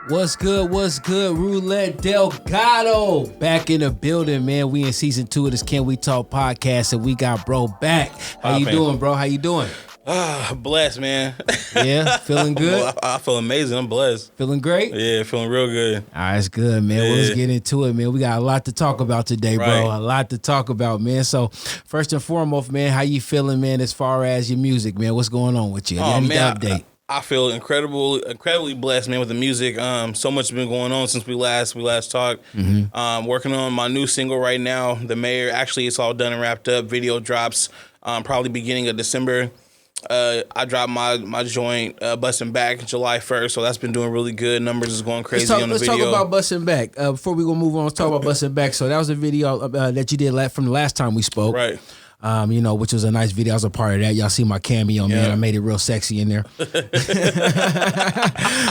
What's good? What's good? Roulette Delgato back in the building, man. We in season 2 of this Can We Talk podcast, and we got bro back. How you doing, bro? How you doing? Blessed, man. Yeah, feeling good? I feel amazing. I'm blessed. Feeling great? Yeah, feeling real good. All right, it's good, man. Well, let's get into it, man. We got a lot to talk about today, bro. Right. A lot to talk about, man. So, first and foremost, man, how you feeling, man, as far as your music, man? What's going on with you? Oh, Any man, update? I feel incredibly blessed, man, with the music. So much has been going on since we last talked. Working on my new single right now, The Mayor. Actually, it's all done and wrapped up. Video drops probably beginning of December. I dropped my joint, Bustin' Back, July 1st, so that's been doing really good. Numbers is going crazy on the video. Let's talk about Bustin' Back. Before we go move on, let's talk about Bustin' Back. So that was a video that you did from the last time we spoke. Right. Which was a nice video. I was a part of that. Y'all see my cameo, man. I made it real sexy in there.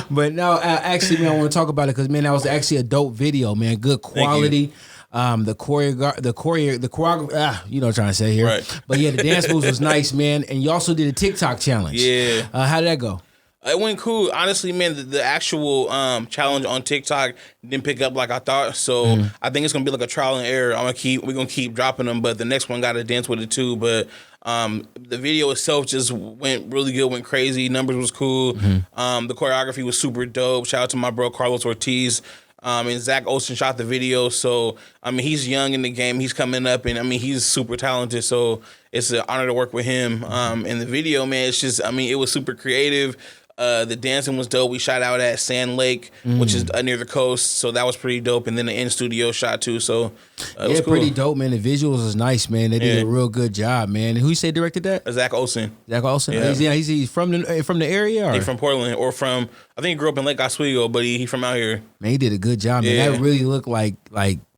But now, actually, man, I want to talk about it because, man, that was actually a dope video, man. Good quality. The choreography, you know what I'm trying to say here. Right. But yeah, the dance moves was nice, man. And you also did a TikTok challenge. Yeah. How did that go? It went cool. Honestly, man, the actual challenge on TikTok didn't pick up like I thought. So I think it's gonna be like a trial and error. We're gonna keep dropping them, but the next one got to dance with it too. But the video itself just went really good, went crazy. Numbers was cool. The choreography was super dope. Shout out to my bro Carlos Ortiz. And Zach Olsen shot the video. So, he's young in the game. He's coming up, and, he's super talented. So, it's an honor to work with him. In the video, man, it's just, it was super creative. The dancing was dope. We shot out at Sand Lake, which is near the coast. So, that was pretty dope. And then the in-studio shot, too. So, it was cool. Pretty dope, man. The visuals was nice, man. They did a real good job, man. And who you say directed that? Zach Olsen. Zach Olsen? Yeah. He's from the area? Or? He's from Portland, or I think he grew up in Lake Oswego, but he from out here. Man, he did a good job, man. Yeah. That really looked like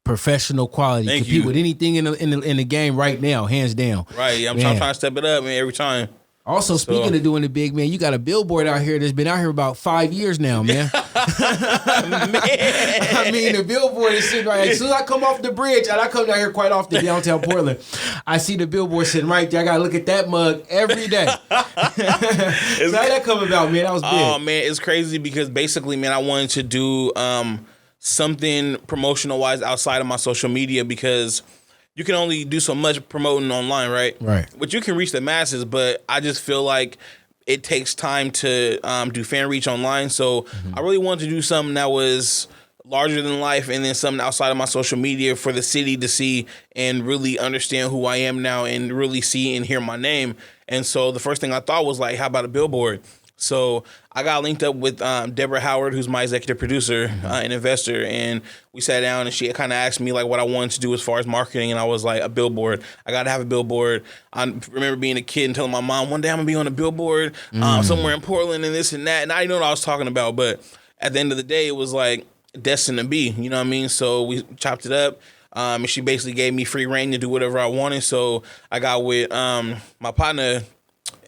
professional quality. Thank Compete you. with anything in the game right now, hands down. Right, I'm trying to step it up, man, every time. Also, speaking of doing the big, man, you got a Billboard out here that's been out here about 5 years now, man. The Billboard is sitting right. As soon as I come off the bridge, and I come down here quite often, downtown Portland, I see the Billboard sitting right there. I got to look at that mug every day. So how that come about, man? That was big. Oh, man, it's crazy because basically, man, I wanted to do something promotional-wise outside of my social media because you can only do so much promoting online, right? Right. But you can reach the masses, but I just feel like it takes time to do fan reach online. So I really wanted to do something that was larger than life and then something outside of my social media for the city to see and really understand who I am now and really see and hear my name. And so the first thing I thought was like, how about a billboard? So I got linked up with Deborah Howard, who's my executive producer and investor, and we sat down and she kind of asked me like what I wanted to do as far as marketing, and I was like, a billboard. I got to have a billboard. I remember being a kid and telling my mom, one day I'm going to be on a billboard somewhere in Portland and this and that, and I didn't know what I was talking about, but at the end of the day, it was like destined to be, you know what I mean? So we chopped it up. And she basically gave me free reign to do whatever I wanted. So I got with my partner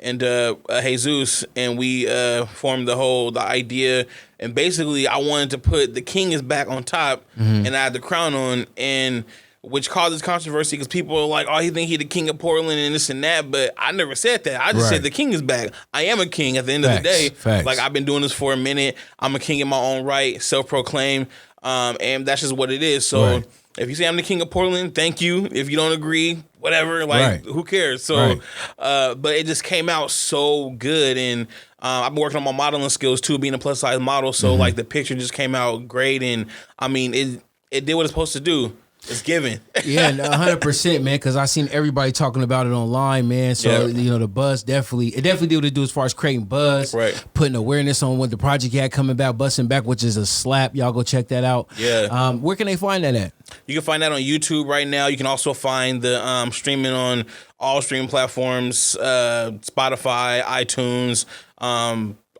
and Jesus, and we formed the idea. And basically, I wanted to put the king is back on top, and I had the crown on, and which causes controversy because people are like, oh, he think he the king of Portland and this and that. But I never said that. I just said the king is back. I am a king at the end of the day. Facts. Like, I've been doing this for a minute. I'm a king in my own right, self-proclaimed, and that's just what it is. So if you say I'm the king of Portland, thank you. If you don't agree, whatever, who cares? So, but it just came out so good, and I've been working on my modeling skills too, being a plus size model. So like the picture just came out great, and it did what it's supposed to do. It's given. Yeah, 100%, man, because I seen everybody talking about it online, man. So, the buzz definitely did what it do as far as creating buzz, putting awareness on what the project had coming back, Bustin' Back, which is a slap. Y'all go check that out. Yeah. Where can they find that at? You can find that on YouTube right now. You can also find the streaming on all streaming platforms, Spotify, iTunes,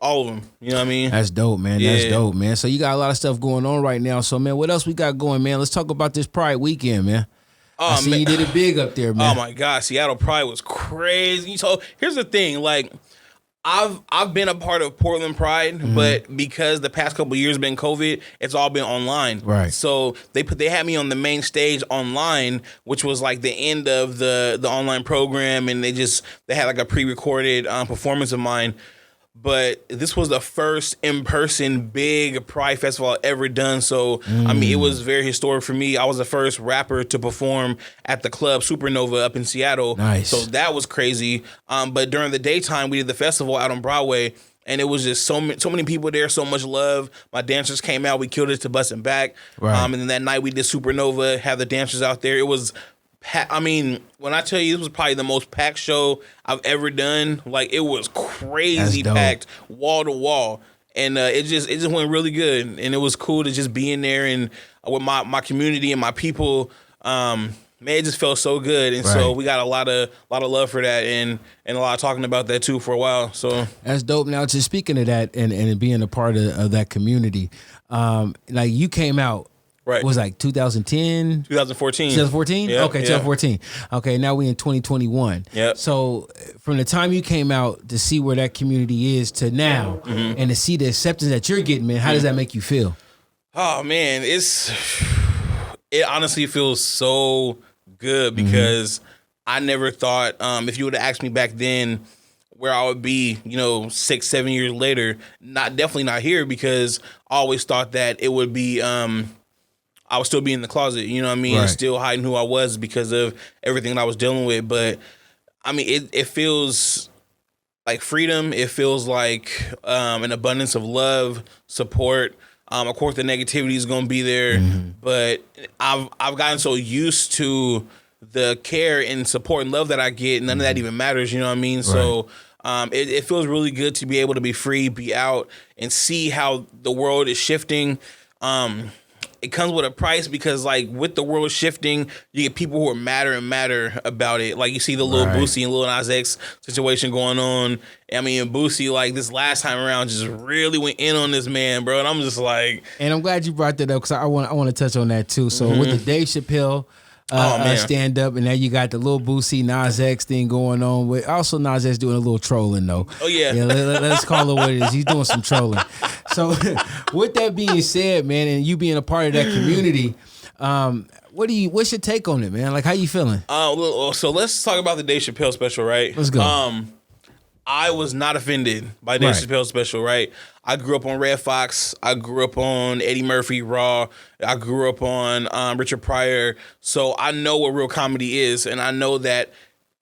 all of them. You know what I mean? That's dope, man. Yeah. That's dope, man. So you got a lot of stuff going on right now. So, man, what else we got going, man? Let's talk about this Pride weekend, man. I see you did it big up there, man. Oh, my God. Seattle Pride was crazy. So here's the thing. Like, I've been a part of Portland Pride, but because the past couple of years been COVID, it's all been online. Right. So they had me on the main stage online, which was like the end of the online program, and they had like a pre-recorded performance of mine. but this was the first in-person big Pride festival I've ever done. So, I mean, it was very historic for me. I was the first rapper to perform at the club Supernova up in Seattle. Nice. So that was crazy. But during the daytime, we did the festival out on Broadway, and it was just so many people there, so much love. My dancers came out. We killed it to Bustin' Back. Right. And then that night we did Supernova, had the dancers out there. It was... I mean, when I tell you this was probably the most packed show I've ever done, like it was crazy packed, wall to wall, and it just went really good, and it was cool to just be in there and with my community and my people. Man, it just felt so good, and so we got a lot of love for that, and a lot of talking about that too for a while. So that's dope. Now, just speaking of that and being a part of that community, like you came out. Right. It was like 2010? 2014. 2014? Yep, okay, 2014. Okay, now we in 2021. Yep. So from the time you came out to see where that community is to now and to see the acceptance that you're getting, man, how does that make you feel? Oh, man, it honestly feels so good because I never thought if you would have asked me back then where I would be, 6-7 years later, definitely not here because I always thought that it would be I would still be in the closet, you know what I mean? Right. Still hiding who I was because of everything that I was dealing with. But I mean, it feels like freedom. It feels like an abundance of love, support. Of course, the negativity is going to be there, but I've gotten so used to the care and support and love that I get. None of that even matters, you know what I mean? Right. So it feels really good to be able to be free, be out, and see how the world is shifting. It comes with a price because, like, with the world shifting, you get people who are madder and madder about it. Like, you see the Lil Boosie and Lil Nas X situation going on. I mean, Boosie, like, this last time around just really went in on this man, bro. And I'm just like... And I'm glad you brought that up because I want to touch on that, too. So, with the Dave Chappelle... stand up, and now you got the Lil Boosie Nas X thing going on. With also Nas X doing a little trolling though. Oh yeah, let's call it what it is. He's doing some trolling. So, with that being said, man, and you being a part of that community, what's your take on it, man? Like, how you feeling? So let's talk about the Dave Chappelle special, right? Let's go. I was not offended by Dave Chappelle special, right? I grew up on Red Fox. I grew up on Eddie Murphy, Raw. I grew up on Richard Pryor. So I know what real comedy is, and I know that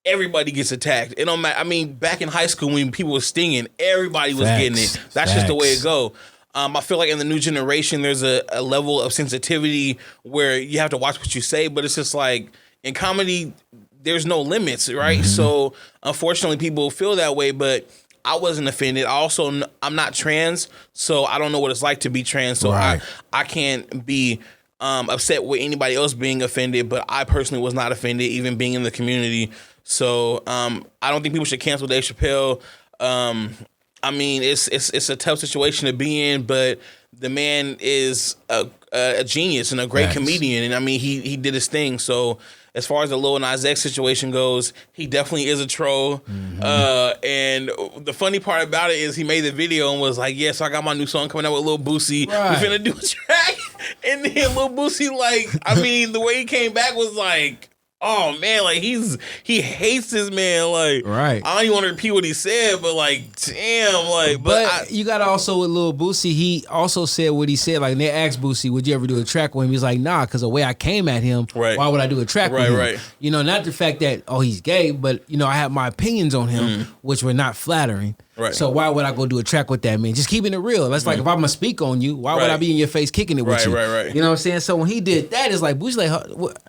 everybody gets attacked. It don't matter. I mean, back in high school when people were stinging, everybody was getting it. That's just the way it go. I feel like in the new generation, there's a level of sensitivity where you have to watch what you say, but it's just like in comedy, there's no limits, right? So unfortunately, people feel that way, but I wasn't offended. I'm not trans, so I don't know what it's like to be trans. So I can't be upset with anybody else being offended, but I personally was not offended, even being in the community. So I don't think people should cancel Dave Chappelle. I mean, it's a tough situation to be in, but the man is a genius and a great comedian, and I mean, he did his thing. So as far as the Lil Nas X situation goes, he definitely is a troll. And the funny part about it is he made the video and was like, so I got my new song coming out with Lil Boosie. We finna do a track. And then Lil Boosie, like, I mean, the way he came back was like, oh man, like he hates this man. Like, I don't even want to repeat what he said, but like, damn, like, but you got to also with Lil Boosie, he also said what he said. Like, and they asked Boosie, would you ever do a track with him? He's like, nah, because the way I came at him, why would I do a track with him? You know, not the fact that he's gay, but I have my opinions on him, which were not flattering. So why would I go do a track with that man? Just keeping it real. That's like if I'm gonna speak on you, why would I be in your face kicking it with you? You know what I'm saying? So when he did that, it's like Bush like,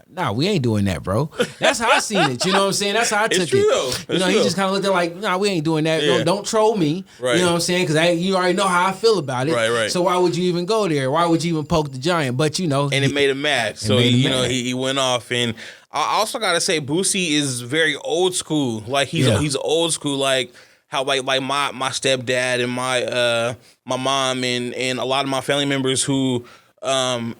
nah, we ain't doing that, bro. That's how I seen it. You know what I'm saying? That's how I took it. He just kind of looked at like, nah, we ain't doing that. Yeah. Don't troll me. You know what I'm saying? Because you already know how I feel about it. So why would you even go there? Why would you even poke the giant? But and it made him mad. So he went off. And I also gotta say, Boosie is very old school. Like he's old school. Like how like my stepdad and my mom and a lot of my family members who like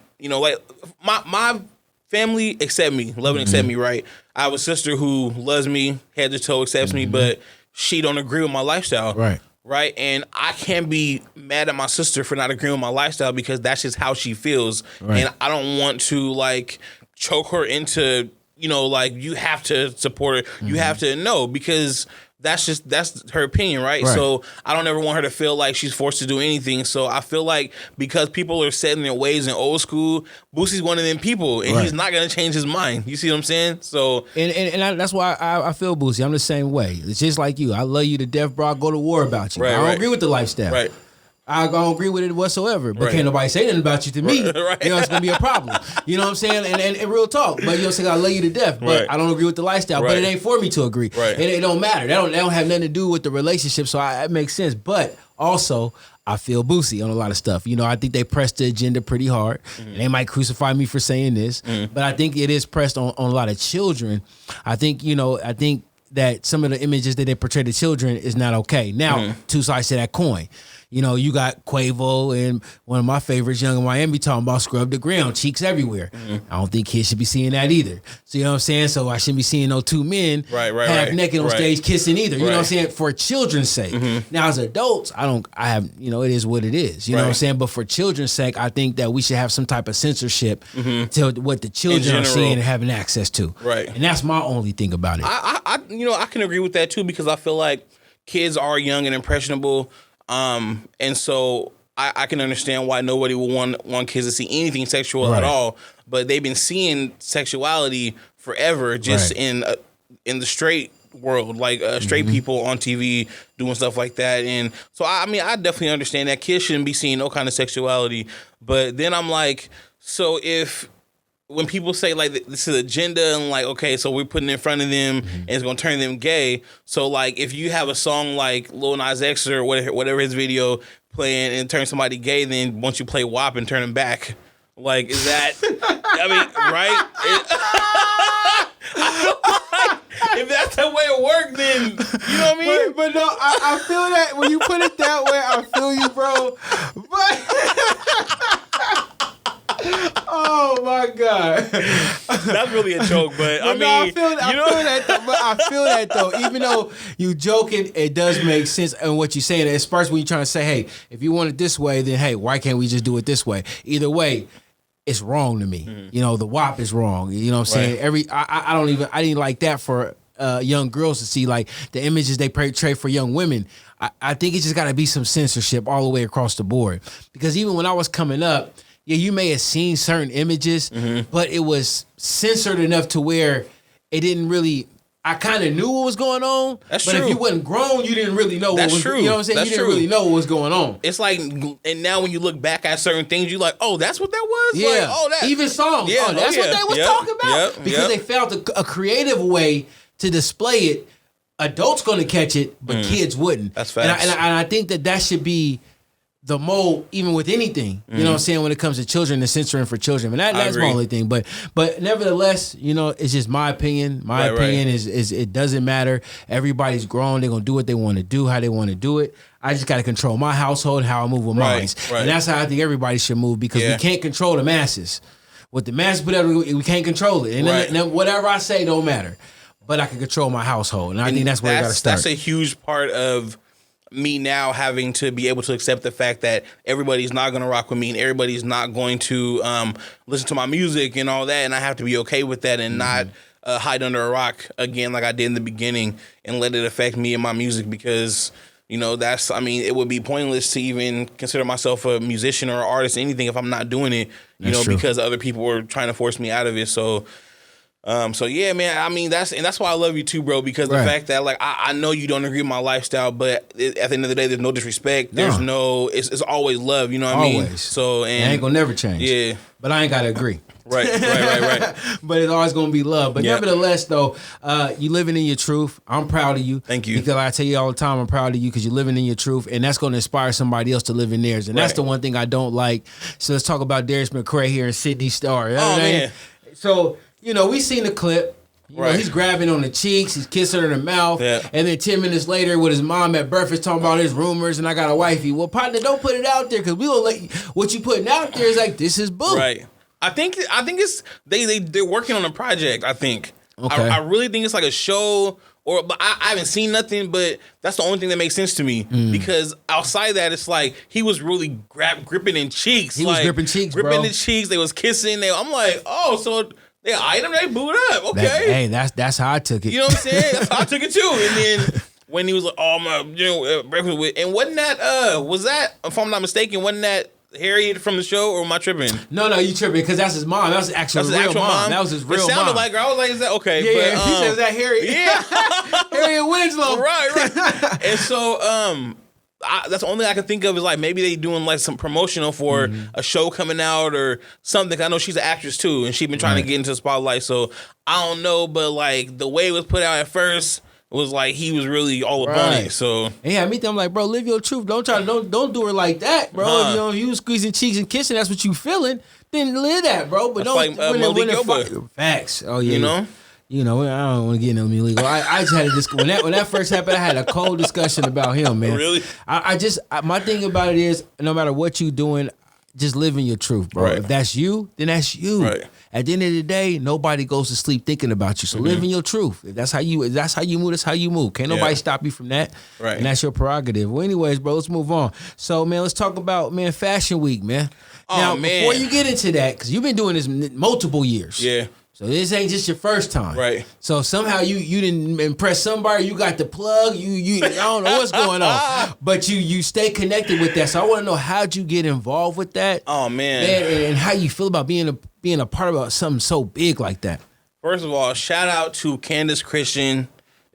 my family accept me, love and accept me, right? I have a sister who loves me, head to toe accepts me, but she don't agree with my lifestyle. Right? And I can't be mad at my sister for not agreeing with my lifestyle because that's just how she feels. And I don't want to like choke her into you know, like you have to support her. Mm-hmm. You have to know because that's her opinion, right? So I don't ever want her to feel like she's forced to do anything. So I feel like because people are set in their ways in old school, Boosie's one of them people, and he's not gonna change his mind. You see what I'm saying? So that's why I feel Boosie. I'm the same way. It's just like you. I love you to death, bro. I go to war about you. I don't agree with the lifestyle. Right. I don't agree with it whatsoever. But can't nobody say nothing about you to me. Right. You know, it's going to be a problem. You know what I'm saying? And real talk. But you know, saying I love you to death. But I don't agree with the lifestyle. But it ain't for me to agree. It don't matter. That don't have nothing to do with the relationship. So that makes sense. But also, I feel Boosie on a lot of stuff. You know, I think they pressed the agenda pretty hard. Mm-hmm. And they might crucify me for saying this. Mm-hmm. But I think it is pressed on a lot of children. I think that some of the images that they portray to children is not okay. Now, two sides to that coin. You know, you got Quavo and one of my favorites, Young in Miami, talking about scrub the ground, cheeks everywhere. Mm-hmm. I don't think kids should be seeing that either. So, you know what I'm saying? So I shouldn't be seeing no two men half naked on stage kissing either. You know what I'm saying? For children's sake. Mm-hmm. Now, as adults, it is what it is. You know what I'm saying? But for children's sake, I think that we should have some type of censorship to what the children are seeing and having access to. Right. And that's my only thing about it. I can agree with that too, because I feel like kids are young and impressionable. And so I can understand why nobody would want kids to see anything sexual at all, but they've been seeing sexuality forever just in the straight world, like straight people on TV doing stuff like that. And so, I definitely understand that kids shouldn't be seeing no kind of sexuality, but then I'm like, so when people say like this is agenda and like, okay, so we're putting it in front of them and it's gonna turn them gay. So like if you have a song like Lil Nas X or whatever his video playing and turn somebody gay, then once you play WAP and turn them back, like is that? I mean, right? If that's the way it works, then you know what I mean. But no, I feel that when you put it that way, I feel you, bro. But. Oh my God, that's really a joke, but I feel that though. Even though you joking, it does make sense. And what you're saying, especially when you're trying to say, "Hey, if you want it this way, then hey, why can't we just do it this way?" Either way, it's wrong to me. Mm-hmm. You know, the WAP is wrong. You know what I'm saying? I didn't like that for young girls to see, like the images they portray for young women. I think it just got to be some censorship all the way across the board. Because even when I was coming up. Yeah, you may have seen certain images, but it was censored enough to where it didn't really. I kind of knew what was going on. That's true. But if you wasn't grown, you didn't really know. That's true. You know what I'm saying? You didn't really know what was going on. It's like, and now when you look back at certain things, you're like, oh, that's what that was. Yeah. Like, oh, that even songs. Yeah. Oh, that's what they was talking about. Because they found a creative way to display it. Adults going to catch it, but kids wouldn't. That's facts. And I think that should be the mold, even with anything, you know what I'm saying, when it comes to children and censoring for children. And that's my only thing. But nevertheless, you know, it's just my opinion. My opinion is it doesn't matter. Everybody's grown. They're going to do what they want to do, how they want to do it. I just got to control my household and how I move with mine. And that's how I think everybody should move, because we can't control the masses. What the masses put out, we can't control it. And then whatever I say don't matter. But I can control my household. And I think that's where I got to start. That's a huge part of me now having to be able to accept the fact that everybody's not going to rock with me and everybody's not going to listen to my music and all that, and I have to be okay with that and not hide under a rock again like I did in the beginning and let it affect me and my music, because you know it would be pointless to even consider myself a musician or an artist or anything if I'm not doing it, because other people were trying to force me out of it. So yeah, man. I mean, that's why I love you too, bro. Because the fact that like I know you don't agree with my lifestyle, but at the end of the day, there's no disrespect. There's it's always love. You know what I mean? So and it ain't gonna never change. Yeah, but I ain't gotta agree. Right. But it's always gonna be love. But nevertheless, though, you living in your truth. I'm proud of you. Thank you. Because I tell you all the time, I'm proud of you because you're living in your truth, and that's gonna inspire somebody else to live in theirs. And that's the one thing I don't like. So let's talk about Darius McCray here and Sidney Starr. You know what I mean? So. You know, we seen the clip. You know, he's grabbing on the cheeks, he's kissing her in the mouth, and then 10 minutes later, with his mom at breakfast talking about his rumors and I got a wifey. Well, partner, don't put it out there, because we gonna let you, what you putting out there is like, this is boo. Right. I think it's they're working on a project. I think. Okay. I really think it's like a show. But I haven't seen nothing, but that's the only thing that makes sense to me. Because outside that, it's like he was really gripping in cheeks. He was gripping cheeks, gripping the cheeks. They was kissing. I'm like, oh, so Yeah, item they booed up. Okay. That's how I took it. You know what I'm saying? That's how I took it too. And then when he was like, "Oh my, breakfast with," and wasn't that was that, if I'm not mistaken, wasn't that Harriet from the show, or am I tripping? No, you tripping because that's his mom. That was his real mom. That was his real mom. It sounded like her. I was like, "Is that okay?" Yeah, but, he said, "Is that Harriet?" Yeah, Harriet Winslow. Right. And so, that's the only thing I can think of is like maybe they doing like some promotional for a show coming out or something. I know she's an actress too, and she's been trying to get into the spotlight. So I don't know, but like the way it was put out at first. It was like he was really all up on it. So yeah, me thinking, I'm like, bro, live your truth. Don't do it like that, bro. If you was squeezing cheeks and kissing, that's what you feeling. Then live that, bro. But that's don't like facts. Oh yeah, you know, I don't want to get into illegal. I just had a when that first happened, I had a cold discussion about him, man. Really? My thing about it is, no matter what you doing, just living your truth, bro. Right. If that's you, then that's you. Right. At the end of the day, nobody goes to sleep thinking about you. So living your truth. If that's how you move, that's how you move. Can't nobody stop you from that. Right. And that's your prerogative. Well, anyways, bro, let's move on. So, man, let's talk about, Fashion Week, man. Now, before you get into that, because you've been doing this multiple years. Yeah. So this ain't just your first time. Right. So somehow you didn't impress somebody, you got the plug, you I don't know what's going on. But you stay connected with that. So I want to know, how'd you get involved with that? Oh man. And how you feel about being a part of something so big like that. First of all, shout out to Candace Christian,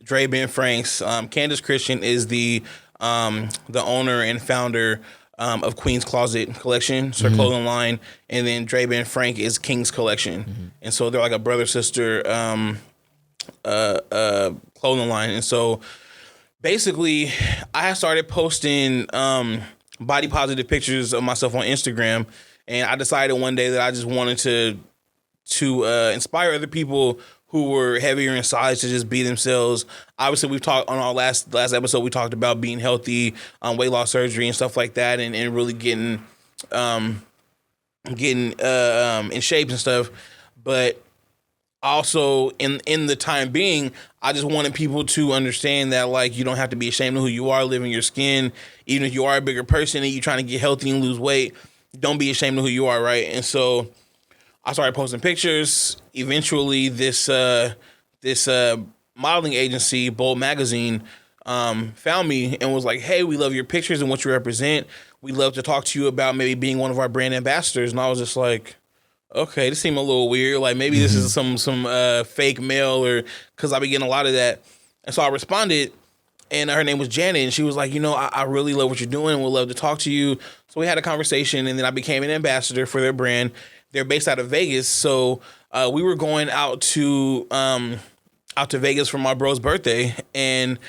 Dre Ben Franks. Candace Christian is the owner and founder of Queen's Closet Collection, it's her clothing line, and then Dre Ben Frank is King's Collection, and so they're like a brother sister clothing line. And so basically, I started posting body positive pictures of myself on Instagram, and I decided one day that I just wanted to inspire other people who were heavier in size to just be themselves. Obviously, we've talked on our last episode, we talked about being healthy, weight loss surgery and stuff like that, and really getting in shape and stuff. But also in the time being, I just wanted people to understand that like you don't have to be ashamed of who you are, live in your skin. Even if you are a bigger person and you're trying to get healthy and lose weight, don't be ashamed of who you are, right? And so I started posting pictures. Eventually, this modeling agency, Bold Magazine, found me and was like, "Hey, we love your pictures and what you represent. We'd love to talk to you about maybe being one of our brand ambassadors." And I was just like, "Okay, this seemed a little weird. Like maybe this is some fake mail, or because I've been getting a lot of that." And so I responded, and her name was Janet, and she was like, I really love what you're doing. We'd love to talk to you." So we had a conversation, and then I became an ambassador for their brand. They're based out of Vegas, so we were going out to Vegas for my bro's birthday, and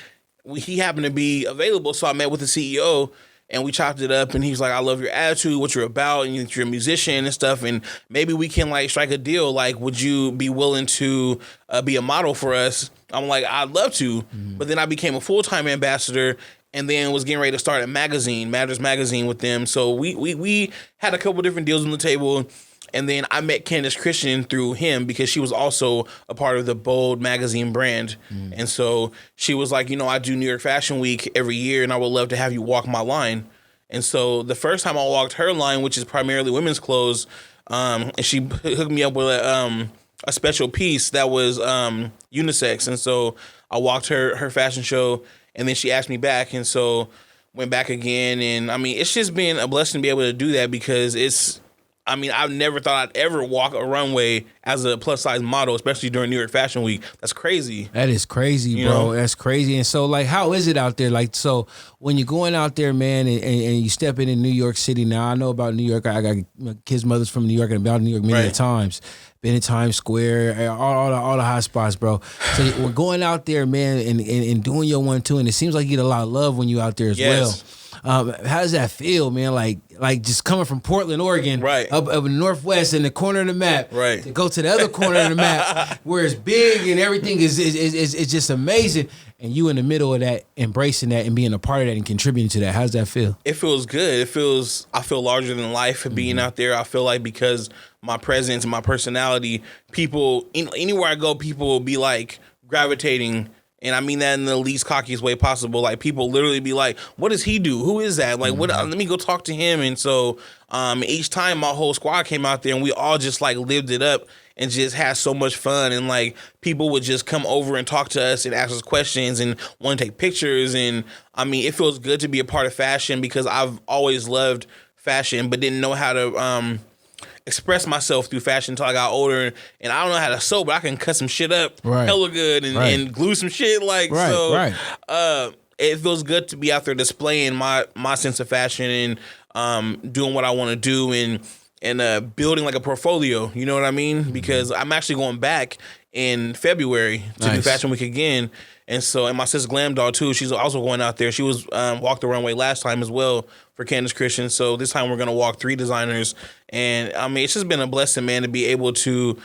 he happened to be available. So I met with the CEO, and we chopped it up. And he was like, "I love your attitude, what you're about, and you're a musician and stuff. And maybe we can like strike a deal. Like, would you be willing to be a model for us?" I'm like, "I'd love to." But then I became a full-time ambassador, and then was getting ready to start a magazine, Matters Magazine, with them. So we had a couple different deals on the table. And then I met Candace Christian through him because she was also a part of the Bold Magazine brand. And so she was like, I do New York Fashion Week every year, and I would love to have you walk my line. And so the first time I walked her line, which is primarily women's clothes, and she hooked me up with a special piece that was unisex. And so I walked her fashion show, and then she asked me back. And so went back again. And I mean, it's just been a blessing to be able to do that because I've never thought I'd ever walk a runway as a plus size model, especially during New York Fashion Week. That's crazy. That is crazy, bro. That's crazy. And so, like, how is it out there? Like, so when you're going out there, man, and you step in New York City. Now, I know about New York. I got kids' mothers from New York and about New York many times. Been in Times Square, all the hot spots, bro. So we're going out there, man, and doing your 1-2, and it seems like you get a lot of love when you out there as well. How does that feel, man? Like just coming from Portland, Oregon, up in the Northwest in the corner of the map, to go to the other corner of the map where it's big and everything is just amazing, and you in the middle of that, embracing that and being a part of that and contributing to that. How does that feel? It feels good. I feel larger than life being out there. I feel like because my presence and my personality, people, anywhere I go, people will be like gravitating. And I mean that in the least cockiest way possible. Like, people literally be like, "What does he do? Who is that? Like, what? Let me go talk to him." And so each time my whole squad came out there, and we all just like lived it up. and just had so much fun. And like people would just come over and talk to us and ask us questions and want to take pictures. And I mean, it feels good to be a part of fashion because I've always loved fashion, but didn't know how to express myself through fashion until I got older. And I don't know how to sew, but I can cut some shit up hella good and glue some shit. Like, it feels good to be out there displaying my sense of fashion and doing what I want to do and building like a portfolio. You know what I mean? Because I'm actually going back in February to do Fashion Week again. And my sister Glam Doll too, she's also going out there. She was walked the runway last time as well for Candace Christian. So this time we're going to walk 3 designers. And I mean, it's just been a blessing, man, to be able to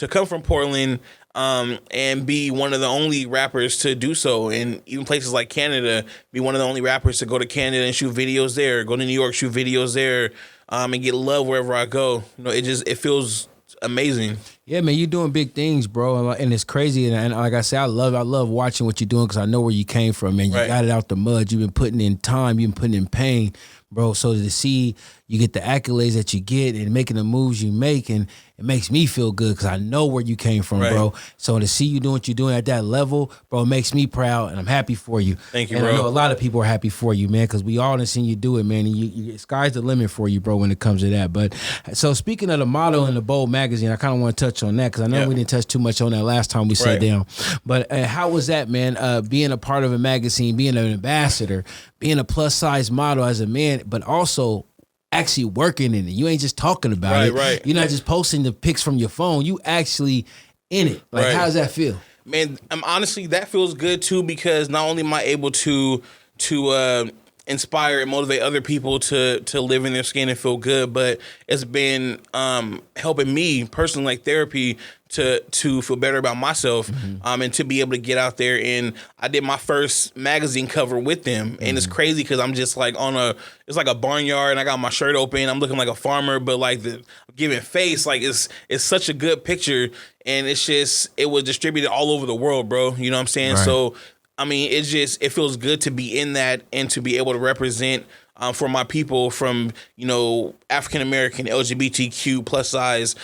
come from Portland and be one of the only rappers to do so. And even places like Canada, be one of the only rappers to go to Canada and shoot videos there, go to New York, shoot videos there, and get love wherever I go. You know, it feels amazing. Yeah, man, you're doing big things, bro, and it's crazy. And like I said, I love watching what you're doing because I know where you came from, man. You got it out the mud. You've been putting in time. You've been putting in pain, bro. So to see you get the accolades that you get and making the moves you make, and it makes me feel good because I know where you came from, bro. So to see you doing what you're doing at that level, bro, it makes me proud, and I'm happy for you. Thank you, and bro. I know a lot of people are happy for you, man, because we all done seen you do it, man. And you sky's the limit for you, bro, when it comes to that. But so speaking of the model in the Bold magazine, I kind of want to touch on that because I know we didn't touch too much on that last time we sat down. But how was that, man, being a part of a magazine, being an ambassador, being a plus size model as a man, but also actually working in it? You ain't just talking about it. You're not just posting the pics from your phone. You actually in it. Like, how does that feel? Man, honestly, that feels good too because not only am I able to inspire and motivate other people to live in their skin and feel good, but it's been helping me personally, like therapy, to feel better about myself, and to be able to get out there. And I did my first magazine cover with them, and it's crazy because I'm just like it's like a barnyard, and I got my shirt open, I'm looking like a farmer, but like the giving face, like it's such a good picture, and it was distributed all over the world, bro. You know what I'm saying? So I mean, it feels good to be in that and to be able to represent for my people from, you know, African American, LGBTQ plus size.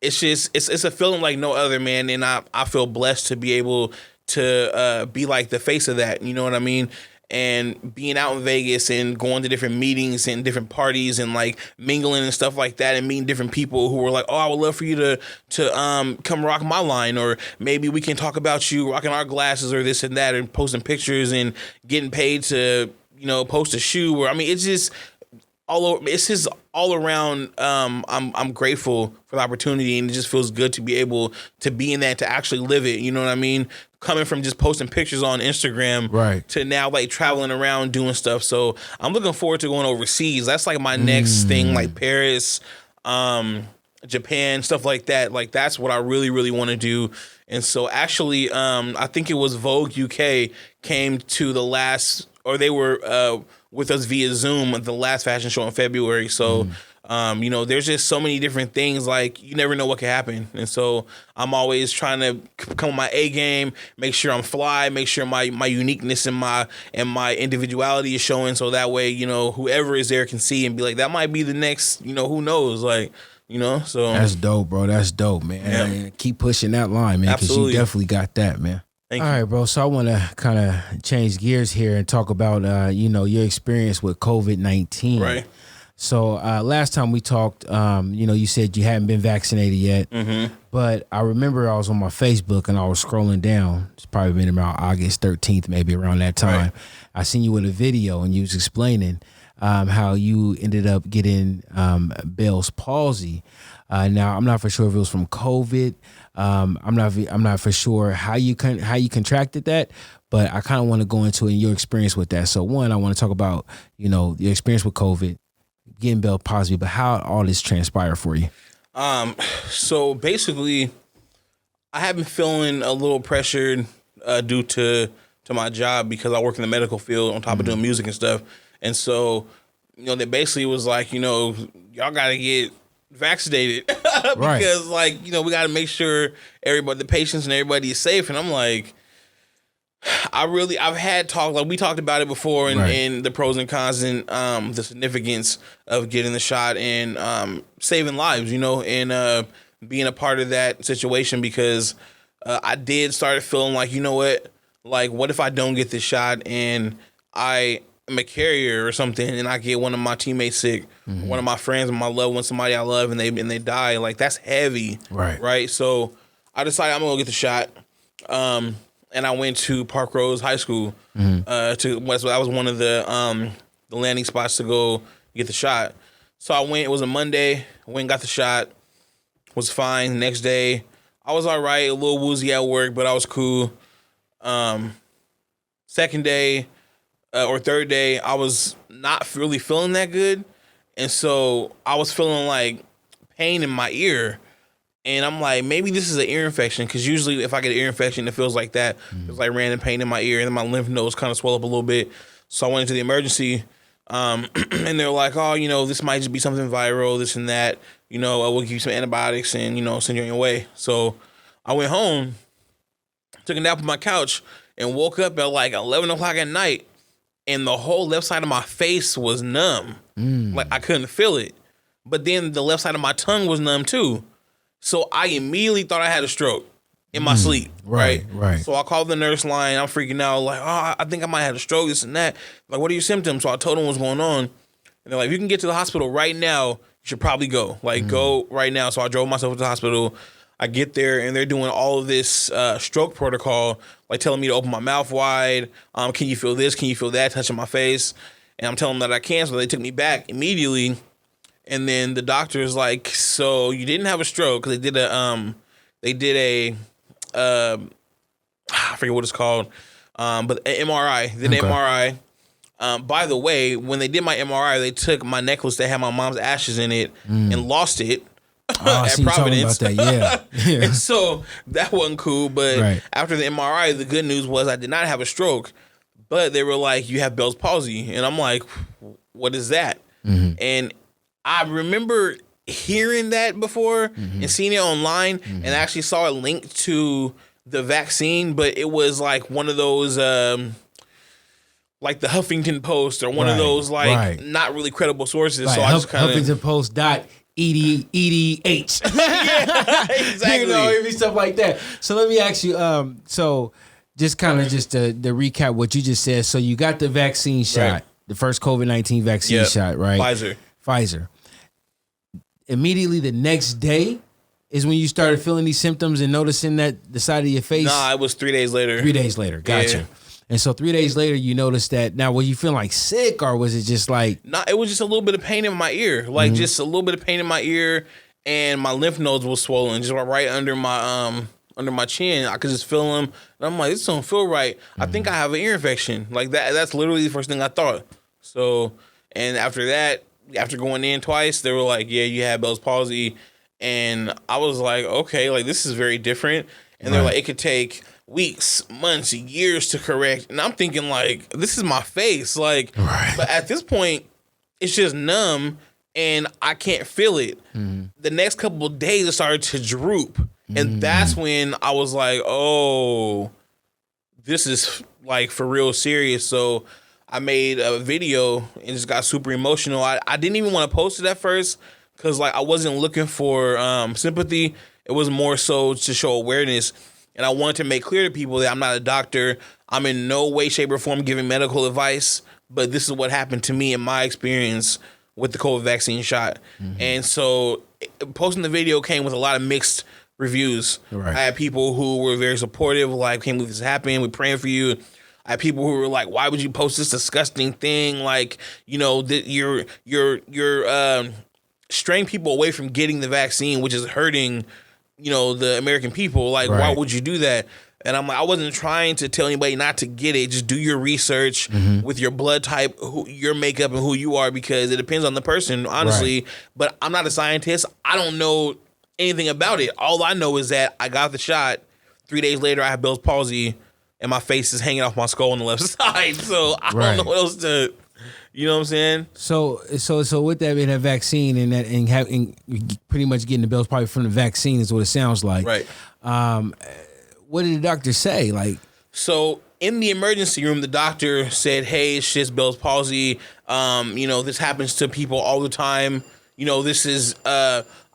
It's a feeling like no other, man, and I feel blessed to be able to be like the face of that. You know what I mean? And being out in Vegas and going to different meetings and different parties and like mingling and stuff like that and meeting different people who were like, oh, I would love for you to come rock my line, or maybe we can talk about you rocking our glasses or this and that, and posting pictures and getting paid to, you know, post a shoe. Or I mean, it's just all over. It's just all around. I'm grateful for the opportunity, and it just feels good to be able to be in that, to actually live it. You know what I mean? Coming from just posting pictures on Instagram to now like traveling around doing stuff. So I'm looking forward to going overseas. That's like my next thing, like Paris, Japan, stuff like that. Like that's what I really, really want to do. And so actually, I think it was Vogue UK came to the last, or they were with us via Zoom at the last fashion show in February. So you know, there's just so many different things, like you never know what could happen. And so I'm always trying to come with my A game, make sure I'm fly, make sure my uniqueness and my individuality is showing, so that way, you know, whoever is there can see and be like, that might be the next, you know, who knows, like, you know. So that's dope, bro. That's dope, man. Yeah. Keep pushing that line, man, because you definitely got that, man. All right, bro. So I want to kind of change gears here and talk about, you know, your experience with COVID-19. Right. So last time we talked, you know, you said you hadn't been vaccinated yet, but I remember I was on my Facebook and I was scrolling down. It's probably been around August 13th, maybe around that time. Right. I seen you with a video and you was explaining how you ended up getting Bell's palsy. Now I'm not for sure if it was from COVID. I'm not for sure how you contracted that, but I kind of want to go into your experience with that. So one, I want to talk about, you know, your experience with COVID, getting Bell palsy, but how all this transpired for you. So basically, I have been feeling a little pressured due to my job because I work in the medical field on top of doing music and stuff. And so, you know, they basically was like, you know, y'all got to get vaccinated because like, you know, we got to make sure everybody, the patients and everybody is safe. And I'm like, I've had talk, like we talked about it before, and the pros and cons and the significance of getting the shot and saving lives, you know, and being a part of that situation because I did start feeling like, you know what? Like, what if I don't get this shot and I am a carrier or something and I get one of my teammates sick, one of my friends, my loved one, somebody I love, and they die? Like, that's heavy. Right. So I decided I'm going to get the shot. And I went to Park Rose High School. That was one of the landing spots to go get the shot. So I went. It was a Monday. Went and got the shot. Was fine. Next day, I was all right. A little woozy at work, but I was cool. Second day or third day, I was not really feeling that good, and so I was feeling like pain in my ear. And I'm like, maybe this is an ear infection, because usually if I get an ear infection, it feels like that. It's like random pain in my ear, and then my lymph nodes kind of swell up a little bit. So I went into the emergency, and they're like, oh, this might just be something viral, this and that. We'll give you some antibiotics and, send you on your way. So I went home, took a nap on my couch, and woke up at like 11 o'clock at night, and the whole left side of my face was numb. Like, I couldn't feel it. But then the left side of my tongue was numb too. So I immediately thought I had a stroke in my sleep, right? So I called the nurse line. I'm freaking out, like, oh, I think I might have a stroke, this and that. Like, what are your symptoms? So I told them what's going on. And they're like, if you can get to the hospital right now, you should probably go. Like, go right now. So I drove myself to the hospital. I get there, and they're doing all of this stroke protocol, like telling me to open my mouth wide. Can you feel this? Can you feel that? Touching my face. And I'm telling them that I can. So they took me back immediately. And then the doctor is like, so you didn't have a stroke, because they did a I forget what it's called, but an MRI. They did an MRI. By the way, when they did my MRI, they took my necklace that had my mom's ashes in it and lost it at Providence. About that. Yeah. And so that wasn't cool. But after the MRI, the good news was I did not have a stroke, but they were like, you have Bell's palsy. And I'm like, what is that? And I remember hearing that before and seeing it online, and I actually saw a link to the vaccine, but it was like one of those, like the Huffington Post or one of those not really credible sources. So I just kind of Huffington Post EDH. Yeah, exactly. It'd be stuff like that. So let me ask you, so just kind of just to recap what you just said. So you got the vaccine shot, the first COVID-19 vaccine shot, right? Pfizer. Immediately the next day is when you started feeling these symptoms and noticing that the side of your face? Nah, it was 3 days later. 3 days later. Gotcha. Yeah. And so 3 days later, you noticed that. Now, were you feeling like sick, or was it just like? Nah, it was just a little bit of pain in my ear. Like just a little bit of pain in my ear, and my lymph nodes was swollen, just right under my chin. I could just feel them. And I'm like, this don't feel right. I think I have an ear infection. Like that's literally the first thing I thought. So, and after that, after going in twice, they were like, yeah, you have Bell's palsy. And I was like, okay, like this is very different. And they're like, it could take weeks, months, years to correct. And I'm thinking like, this is my face. Like, but at this point, it's just numb and I can't feel it. The next couple of days, it started to droop. And that's when I was like, oh, this is like for real serious. So I made a video and just got super emotional. I didn't even want to post it at first because like I wasn't looking for sympathy. It was more so to show awareness. And I wanted to make clear to people that I'm not a doctor. I'm in no way, shape, or form giving medical advice. But this is what happened to me in my experience with the COVID vaccine shot. And so posting the video came with a lot of mixed reviews. I had people who were very supportive, like, can't believe this happened, we're praying for you. I had people who were like, why would you post this disgusting thing? Like, you're straying people away from getting the vaccine, which is hurting, the American people. Like, why would you do that? And I'm like, I wasn't trying to tell anybody not to get it. Just do your research with your blood type, your makeup, and who you are, because it depends on the person, honestly. But I'm not a scientist. I don't know anything about it. All I know is that I got the shot. 3 days later, I have Bell's palsy, and my face is hanging off my skull on the left side. So I don't know what else to, you know what I'm saying? So with that being a vaccine and pretty much getting the Bell's palsy from the vaccine is what it sounds like. What did the doctor say? Like, so in the emergency room, the doctor said, "Hey, it's just Bell's palsy. This happens to people all the time. This is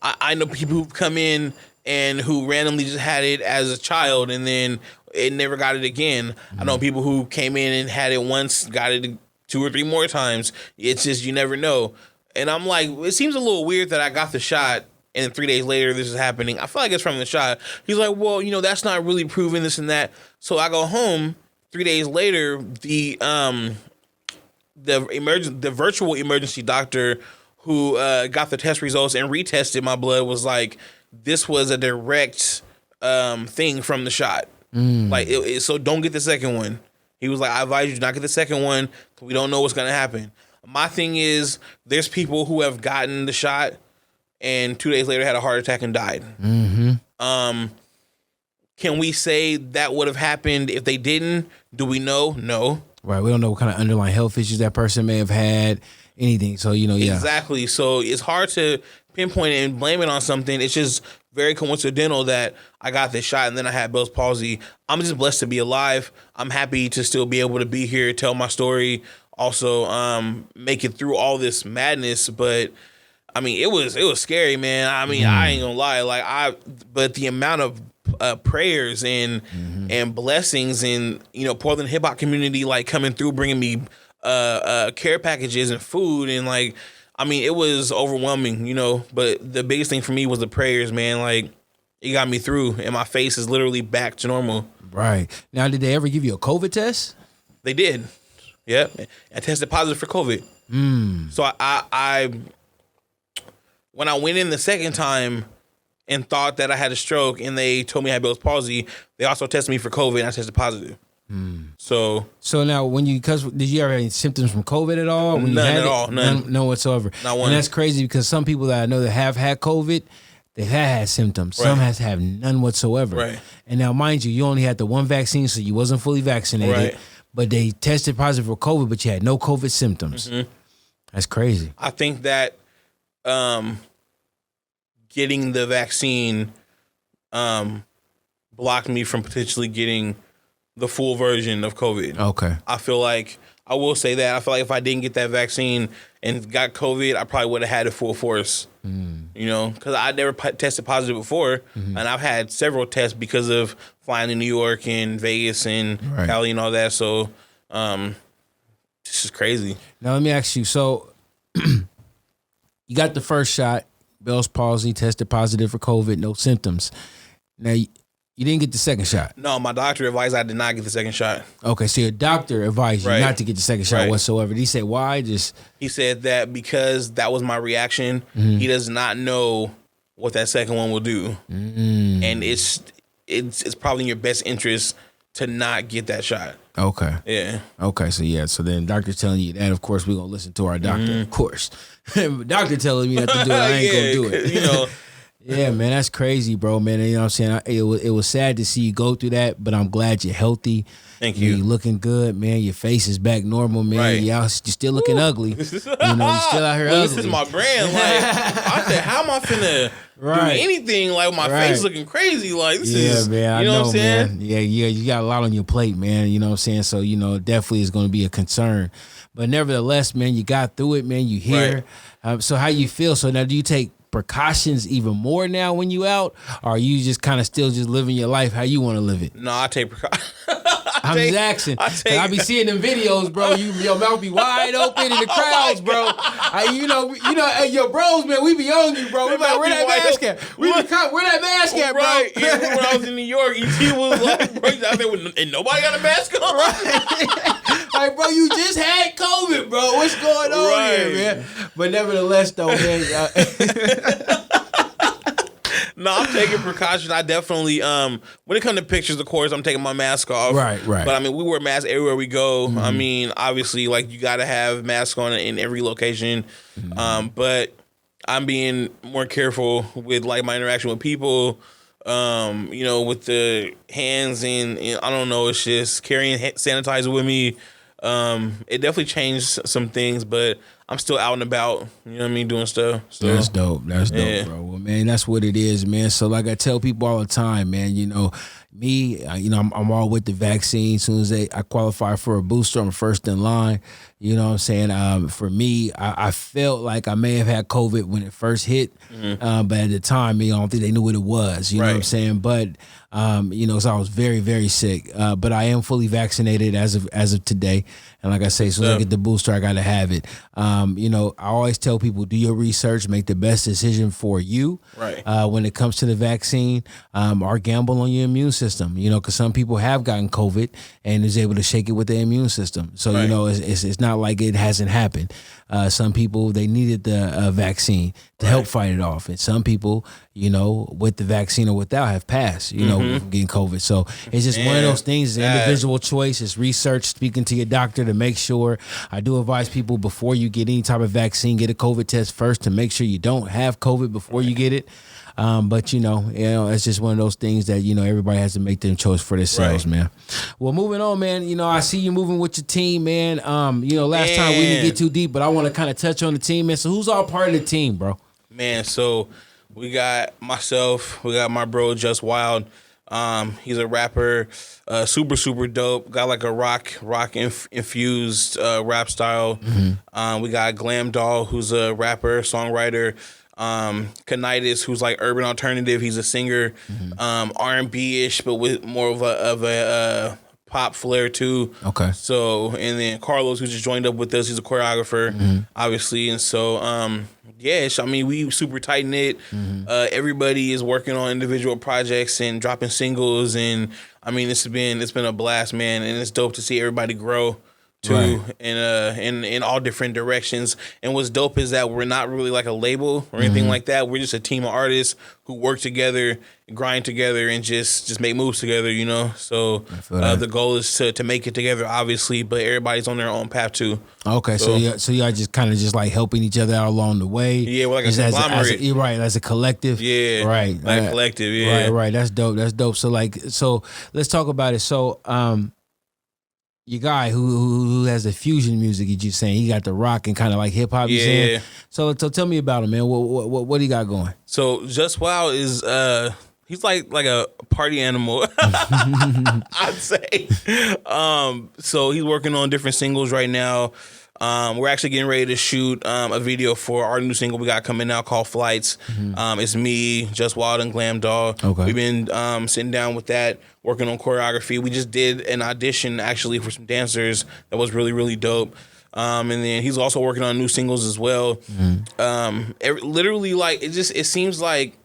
I know people who've come in and who randomly just had it as a child and then it never got it again. I know people who came in and had it once, got it 2 or 3 more times. It's just, you never know. And I'm like, it seems a little weird that I got the shot and 3 days later this is happening. I feel like it's from the shot. He's like, well, that's not really proven this and that. So I go home 3 days later, the virtual emergency doctor who got the test results and retested my blood was like, this was a direct thing from the shot. Like, so don't get the second one. He was like, I advise you to not get the second one because we don't know what's going to happen. My thing is, there's people who have gotten the shot and 2 days later had a heart attack and died. Can we say that would have happened if they didn't? Do we know? No. Right. We don't know what kind of underlying health issues that person may have had, anything. So, yeah. Exactly. So it's hard to pinpoint it and blame it on something. It's just very coincidental that I got this shot and then I had Bell's palsy. I'm just blessed to be alive. I'm happy to still be able to be here, tell my story, also make it through all this madness. But I mean, it was scary, man. I mean, I ain't gonna lie. But the amount of prayers and blessings and Portland hip hop community like coming through, bringing me care packages and food and like, I mean, it was overwhelming, But the biggest thing for me was the prayers, man. Like, it got me through, and my face is literally back to normal. Right now, did they ever give you a COVID test? They did. Yep, I tested positive for COVID. So I when I went in the second time and thought that I had a stroke and they told me I had Bell's palsy, they also tested me for COVID and I tested positive. So now did you ever have any symptoms from COVID at all? None at all. None whatsoever. Not one. And that's crazy because some people that I know that have had COVID, they've had symptoms. Right. Some have none whatsoever. Right. And now, mind you only had the one vaccine, so you wasn't fully vaccinated. Right. But they tested positive for COVID, but you had no COVID symptoms. That's crazy. I think that getting the vaccine blocked me from potentially getting the full version of COVID. Okay. I feel like, I will say that, I feel like if I didn't get that vaccine and got COVID, I probably would have had it full force. Because I never tested positive before, and I've had several tests because of flying to New York and Vegas and Cali and all that. So, this is crazy. Now let me ask you. So, you got the first shot, Bell's palsy, tested positive for COVID, no symptoms. Now you didn't get the second shot. No, my doctor advised I did not get the second shot. Okay, so your doctor advised you not to get the second shot whatsoever. Did he say why? He said that because that was my reaction. He does not know what that second one will do, and it's probably in your best interest to not get that shot. Okay. Yeah. Okay. So then doctor's telling you that. Of course, we're gonna listen to our doctor. Of course, doctor telling me not to do it. I ain't gonna do it. Yeah, man, that's crazy, bro, man. You know what I'm saying? It was sad to see you go through that, but I'm glad you're healthy. Thank you. You're looking good, man. Your face is back normal, man. Right. You're still looking ugly. You're still out here ugly. This is my brand. Like, I said, how am I finna do anything like my face looking crazy? Like, this is, man, you know what I'm saying? Man. Yeah, you got a lot on your plate, man. You know what I'm saying? So, definitely is going to be a concern. But nevertheless, man, you got through it, man. You here. Right. So how you feel? So now do you take precautions even more now when you out, or are you just kind of still just living your life how you want to live it? No, I take precautions. I'm just asking. I be seeing them videos, bro. Your mouth be wide open in the crowds, bro. Hey, your bros, man, we be on you, bro. We like, where that mask at? Where that mask at, bro? Right. Yeah, when I was in New York, ET was like, bro, out there and nobody got a mask on. Right. Like, bro, you just had COVID, bro. What's going on here, man? But nevertheless, though, man. No, I'm taking precautions. I definitely, when it comes to pictures, of course, I'm taking my mask off. Right. But I mean, we wear masks everywhere we go. I mean, obviously, like, you got to have masks on in every location. But I'm being more careful with like my interaction with people. With the hands and I don't know. It's just carrying sanitizer with me. It definitely changed some things, but I'm still out and about, you know what I mean, doing stuff. So. That's dope, bro. Well, man, that's what it is, man. So like I tell people all the time, man, I'm all with the vaccine. As soon as I qualify for a booster, I'm first in line. You know what I'm saying? For me, I felt like I may have had COVID when it first hit, but at the time, I don't think they knew what it was. You know what I'm saying? But so I was very, very sick. But I am fully vaccinated as of today. And like I say, as soon as I get the booster, I gotta have it. I always tell people, do your research, make the best decision for you. Right. When it comes to the vaccine, or gamble on your immune system. Because some people have gotten COVID and is able to shake it with their immune system. So it's not like it hasn't happened. Some people, they needed the vaccine to help fight it off, and some people, with the vaccine or without, have passed. Getting COVID. So it's just one of those things. It's an individual choice. It's research. Speaking to your doctor to make sure. I do advise people before you get any type of vaccine, get a COVID test first to make sure you don't have COVID before you get it. But it's just one of those things that everybody has to make their choice for themselves, man. Well, moving on, man. I see you moving with your team, man. Last time we didn't get too deep, but I want to kind of touch on the team, man. So who's all part of the team, bro? Man, so we got myself, we got my bro Just Wild. He's a rapper, super, super dope. Got like a rock infused rap style. We got Glam Doll, who's a rapper, songwriter. Canitis, who's like urban alternative. He's a singer, R&B-ish, but with more of a pop flair too. Okay. So, and then Carlos, who just joined up with us, he's a choreographer, obviously. And so, we super tight knit. Everybody is working on individual projects and dropping singles, and it's been a blast, man. And it's dope to see everybody grow too, in all different directions. And what's dope is that we're not really like a label or anything like that. We're just a team of artists who work together, grind together, and just make moves together, So the goal is to make it together, obviously, but everybody's on their own path too. Okay, so y'all just kind of just like helping each other out along the way. Yeah, we're like a conglomerate. As a collective. Yeah, right, like a collective. Yeah, right. That's dope. So let's talk about it. So your guy who has the fusion music, you just saying he got the rock and kind of like hip hop. You saying? So tell me about him, man. What do you got going? So Just Wow is he's like a party animal, I'd say. So he's working on different singles right now. We're actually getting ready to shoot a video for our new single we got coming out called Flights. It's me, Just Wild, and Glam Dog. Okay. We've been sitting down with that, working on choreography. We just did an audition actually for some dancers that was really, really dope. And then he's also working on new singles as well. Literally, like it seems like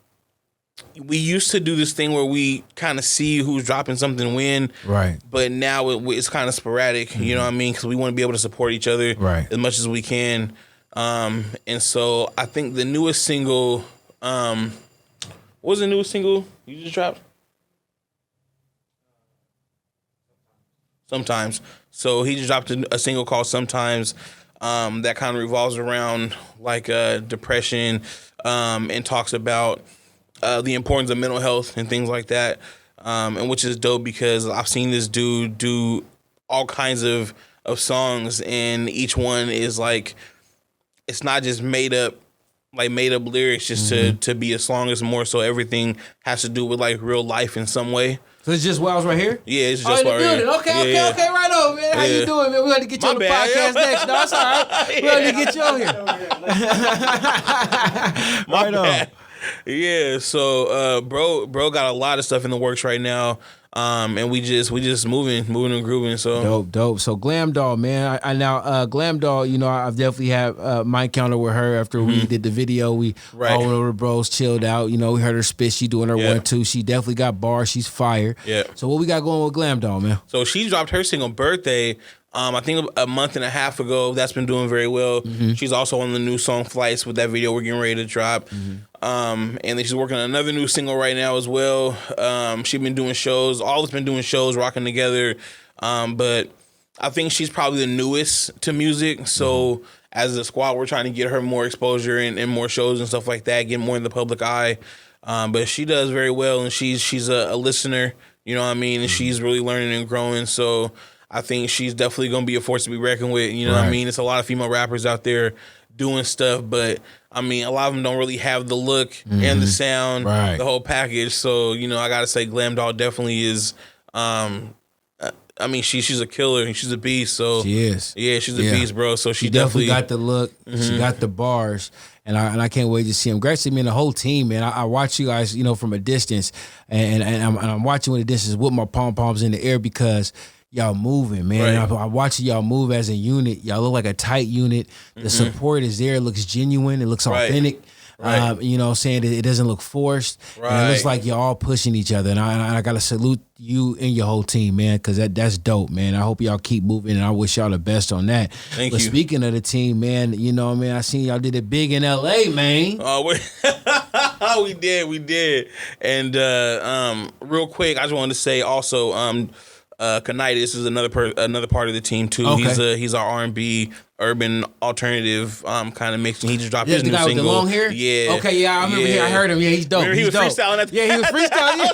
we used to do this thing where we kind of see who's dropping something when, right? But now it's kind of sporadic, you know what I mean? Because we want to be able to support each other as much as we can. And so I think the newest single, what was the newest single you just dropped? Sometimes. So he just dropped a single called Sometimes that kind of revolves around like depression and talks about the importance of mental health and things like that, and which is dope because I've seen this dude do all kinds of songs, and each one is like, it's not just made up lyrics just to be a song. It's more so everything has to do with like real life in some way. So it's Just Wild's right here? Yeah, it's Just Wild right here. Okay, right on, man. How you doing, man? We're going to get you on the podcast next. No, it's all right. We're going to get you on here. Right on. Yeah, so bro got a lot of stuff in the works right now, and we just moving and grooving. So dope. So Glam Doll, man. I now Glam Doll. I've definitely had my encounter with her after we did the video. We all went over to bros, chilled out. We heard her spit. She doing her 1-2. She definitely got bars. She's fire. Yeah. So what we got going with Glam Doll, man? So she dropped her single Birthday. I think a month and a half ago. That's been doing very well. She's also on the new song Flights with that video we're getting ready to drop. And then she's working on another new single right now as well. She's been doing shows. All has been doing shows, rocking together. But I think she's probably the newest to music. So as a squad, we're trying to get her more exposure and more shows and stuff like that, get more in the public eye. But she does very well, and she's a listener, you know what I mean? And she's really learning and growing. So I think she's definitely going to be a force to be reckoned with. You know what I mean? It's a lot of female rappers out there doing stuff, but I mean, a lot of them don't really have the look and the sound, the whole package. So, you know, I gotta say, Glam Doll definitely is. I mean, she's a killer and she's a beast. So she is. Yeah, she's a beast, bro. So she definitely got the look. She got the bars, and I can't wait to see him. Gracie, man, the whole team, man. I watch you guys, you know, from a distance, and I'm watching with a distance with my pom poms in the air because y'all moving, man. I'm watching y'all move as a unit. Y'all look like a tight unit. The support is there. It looks genuine. It looks authentic. You know what I'm saying? It doesn't look forced. And it looks like you're all pushing each other. And I got to salute you and your whole team, man, because that's dope, man. I hope y'all keep moving, and I wish y'all the best on that. Thank you. But speaking of the team, man, you know, man, I seen y'all did it big in L.A., man. Oh, we did. And real quick, I just wanted to say also, Kanitis is another part of the team too. Okay. He's our R&B urban alternative kind of mix. He just dropped his new single. With the long hair? Yeah. Okay, yeah, I remember. I heard him. Yeah, he's dope. Remember he was freestyling at the he was freestyling.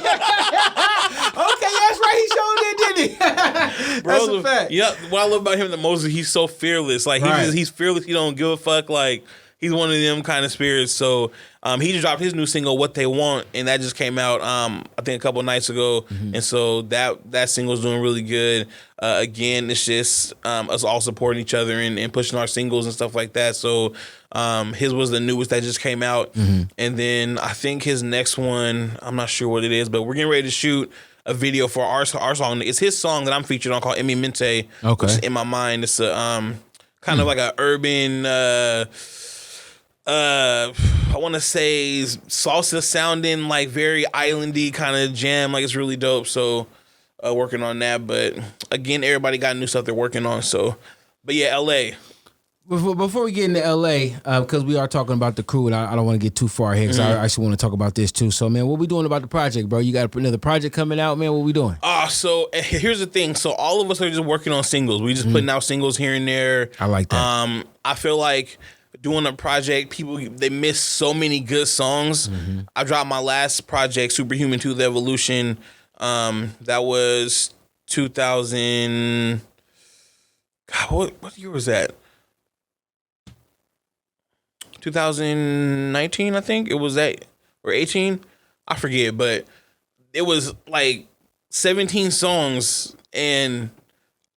Okay, that's right. He showed it, didn't he? Bro, that's a fact. Yep. What I love about him the most is he's so fearless. Like he's fearless. He don't give a fuck. Like he's one of them kind of spirits. So he just dropped his new single, What They Want, and that just came out, I think, a couple nights ago. And so that single's doing really good. Again, it's just us all supporting each other and pushing our singles and stuff like that. So his was the newest that just came out. And then I think his next one, I'm not sure what it is, but we're getting ready to shoot a video for our song. It's his song that I'm featured on called Emi Mente. Okay. Which is In My Mind. It's a kind of like an urban... I want to say salsa sounding, like very islandy kind of jam. Like it's really dope. So working on that. But again, everybody got new stuff they're working on. So, but yeah, LA. Before we get into LA, because we are talking about the crew, and I don't want to get too far ahead, because I actually want to talk about this too. So, man, what we doing about the project, bro? You got another project coming out, man? What we doing? So here's the thing. So all of us are just working on singles. We just putting out singles here and there. I like that. I feel like doing a project, people, they miss so many good songs. I dropped my last project, Superhuman 2: The Evolution. That was 2000. God, what year was that? 2019, I think it was that, or 18. I forget, but it was like 17 songs, and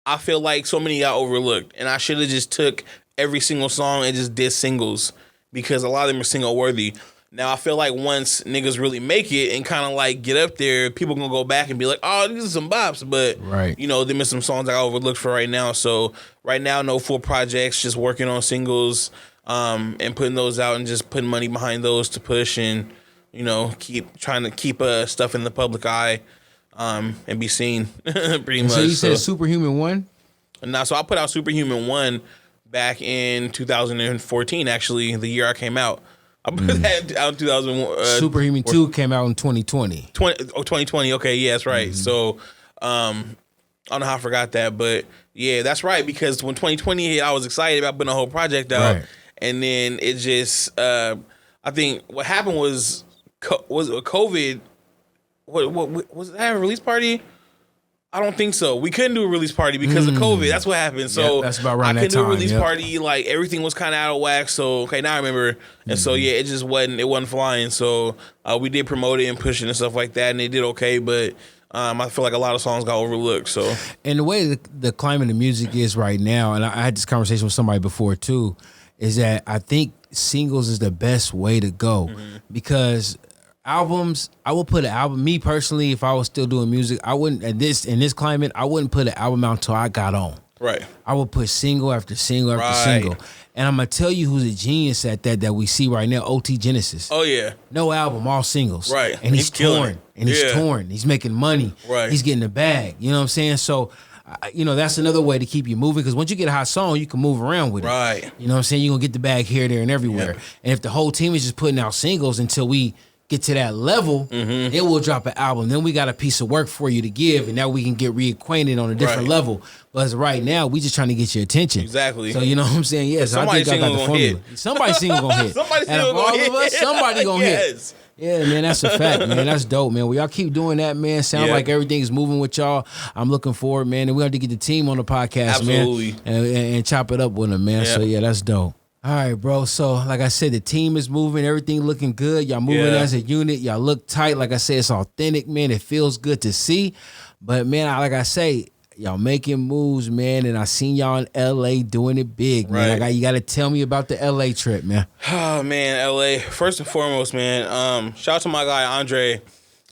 I feel like so many got overlooked, and I should have just took every single song and just did singles, because a lot of them are single worthy. Now I feel like once niggas really make it and kind of like get up there, people gonna go back and be like, oh, these are some bops, but you know, there are some songs I got overlooked for right now. So right now, no full projects, just working on singles, and putting those out and just putting money behind those to push and, you know, trying to keep stuff in the public eye, and be seen pretty much. So you said Superhuman 1? Nah, so I put out Superhuman 1 back in 2014, actually, the year I came out. I put that out in 2001. Superhuman 2 came out in 2020. 2020, okay, yeah, that's right. So, I don't know how I forgot that, but yeah, that's right, because when 2020 hit, I was excited about putting a whole project out, and then it just, I think what happened was COVID. What was that, a release party? I don't think so. We couldn't do a release party because of COVID. That's what happened. So that's about right. I couldn't do a release party. Like everything was kind of out of whack. So okay, now I remember. And so yeah, it just wasn't flying. So we did promote it and push it and stuff like that, and it did okay. But I feel like a lot of songs got overlooked. So and the way the climate of music is right now, and I had this conversation with somebody before too, is that I think singles is the best way to go because albums, I would put an album, me personally, if I was still doing music, I wouldn't, in this climate, I wouldn't put an album out until I got on. Right. I would put single after single after single. And I'm going to tell you who's a genius at that we see right now, OT Genesis. Oh, yeah. No album, all singles. Right. And he's torn. And he's torn. He's making money. Right. He's getting the bag. You know what I'm saying? So, you know, that's another way to keep you moving, because once you get a hot song, you can move around with it. Right. You know what I'm saying? You're going to get the bag here, there, and everywhere. Yeah. And if the whole team is just putting out singles until we get to that level, then we'll drop an album. Then we got a piece of work for you to give, and now we can get reacquainted on a different level. But as right now, we just trying to get your attention. Exactly. So you know what I'm saying? Yes, I think I got the formula. Somebody's single gonna hit. Somebody's single gonna hit. All of us, somebody gonna hit. Yeah, man, that's a fact, man. That's dope, man. Well, y'all keep doing that, man. Sound like everything's moving with y'all. I'm looking forward, man. And we have to get the team on the podcast, man. And chop it up with them, man. So yeah, that's dope. All right, bro. So, like I said, the team is moving. Everything looking good. Y'all moving as a unit. Y'all look tight. Like I said, it's authentic, man. It feels good to see. But, man, like I say, y'all making moves, man. And I seen y'all in L.A. doing it big, man. You got to tell me about the L.A. trip, man. Oh, man, L.A. First and foremost, man, shout out to my guy, Andre.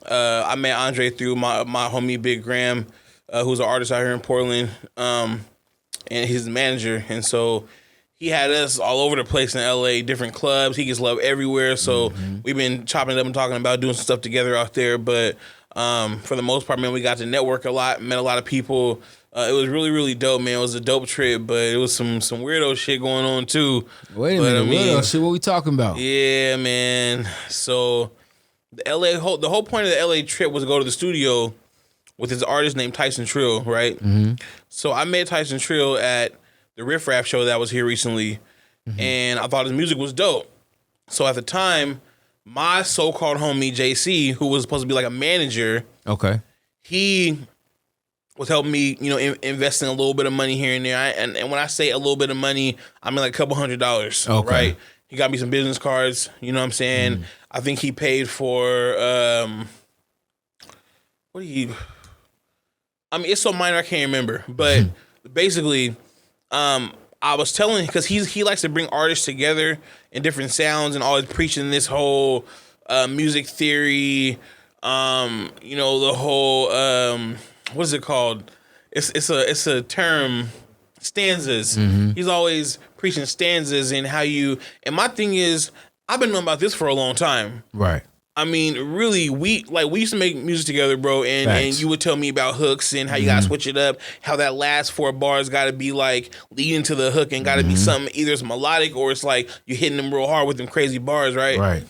I met Andre through my homie, Big Graham, who's an artist out here in Portland, and his manager. And so he had us all over the place in LA, different clubs. He gets love everywhere. So we've been chopping it up and talking about doing some stuff together out there. But for the most part, man, we got to network a lot, met a lot of people. It was really, really dope, man. It was a dope trip, but it was some weirdo shit going on too. Wait a minute, weirdo shit? What we talking about? Yeah, man. So the whole point of the LA trip was to go to the studio with this artist named Tyson Trill, right? So I met Tyson Trill at the Riff Raff show that was here recently, and I thought his music was dope. So at the time, my so-called homie JC, who was supposed to be like a manager, he was helping me, investing a little bit of money here and there. And when I say a little bit of money, I mean like a couple $100s, right? He got me some business cards, you know what I'm saying? I think he paid for, it's so minor I can't remember, but basically, I was telling him, because he likes to bring artists together in different sounds and always preaching this whole music theory, the whole what is it called? It's a term, stanzas. He's always preaching stanzas and how you. And my thing is, I've been knowing about this for a long time. Right. I mean, really, we used to make music together, bro, and you would tell me about hooks and how you gotta switch it up, how that last 4 bars gotta be like leading to the hook and gotta be something, either it's melodic or it's like you're hitting them real hard with them crazy bars, right? Right.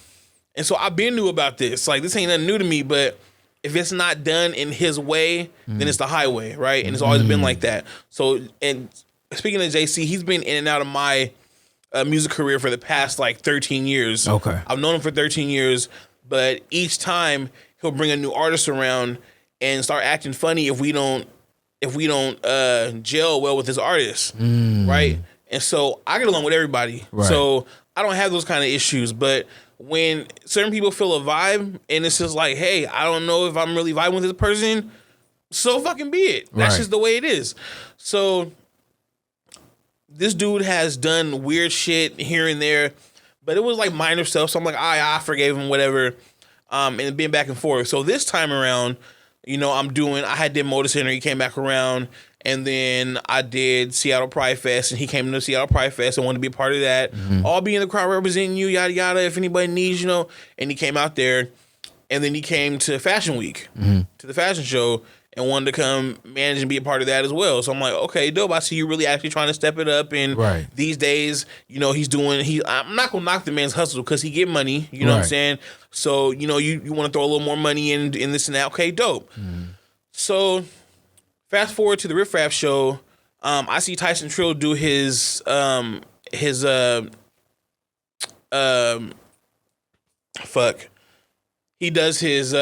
And so I've been new about this. Like, this ain't nothing new to me, but if it's not done in his way, then it's the highway, right? And it's always been like that. So, and speaking of JC, he's been in and out of my music career for the past like 13 years. Okay. I've known him for 13 years. But each time he'll bring a new artist around and start acting funny if we don't gel well with his artist, right? And so I get along with everybody, so I don't have those kind of issues. But when certain people feel a vibe and it's just like, hey, I don't know if I'm really vibing with this person, so fucking be it. That's just the way it is. So this dude has done weird shit here and there. But it was like minor stuff, so I'm like, I forgave him, whatever, and being back and forth. So this time around, I had did Motor Center, he came back around, and then I did Seattle Pride Fest, and he came to Seattle Pride Fest and wanted to be a part of that. I'll be in the crowd representing you, yada, yada, if anybody needs, and he came out there, and then he came to Fashion Week, to the fashion show, and wanted to come manage and be a part of that as well. So I'm like, okay, dope. I see you really actually trying to step it up. And these days, I'm not going to knock the man's hustle because he get money. You know what I'm saying? So, you want to throw a little more money in this and that. Okay, dope. So fast forward to the Riff Raff show. I see Tyson Trill do his he does his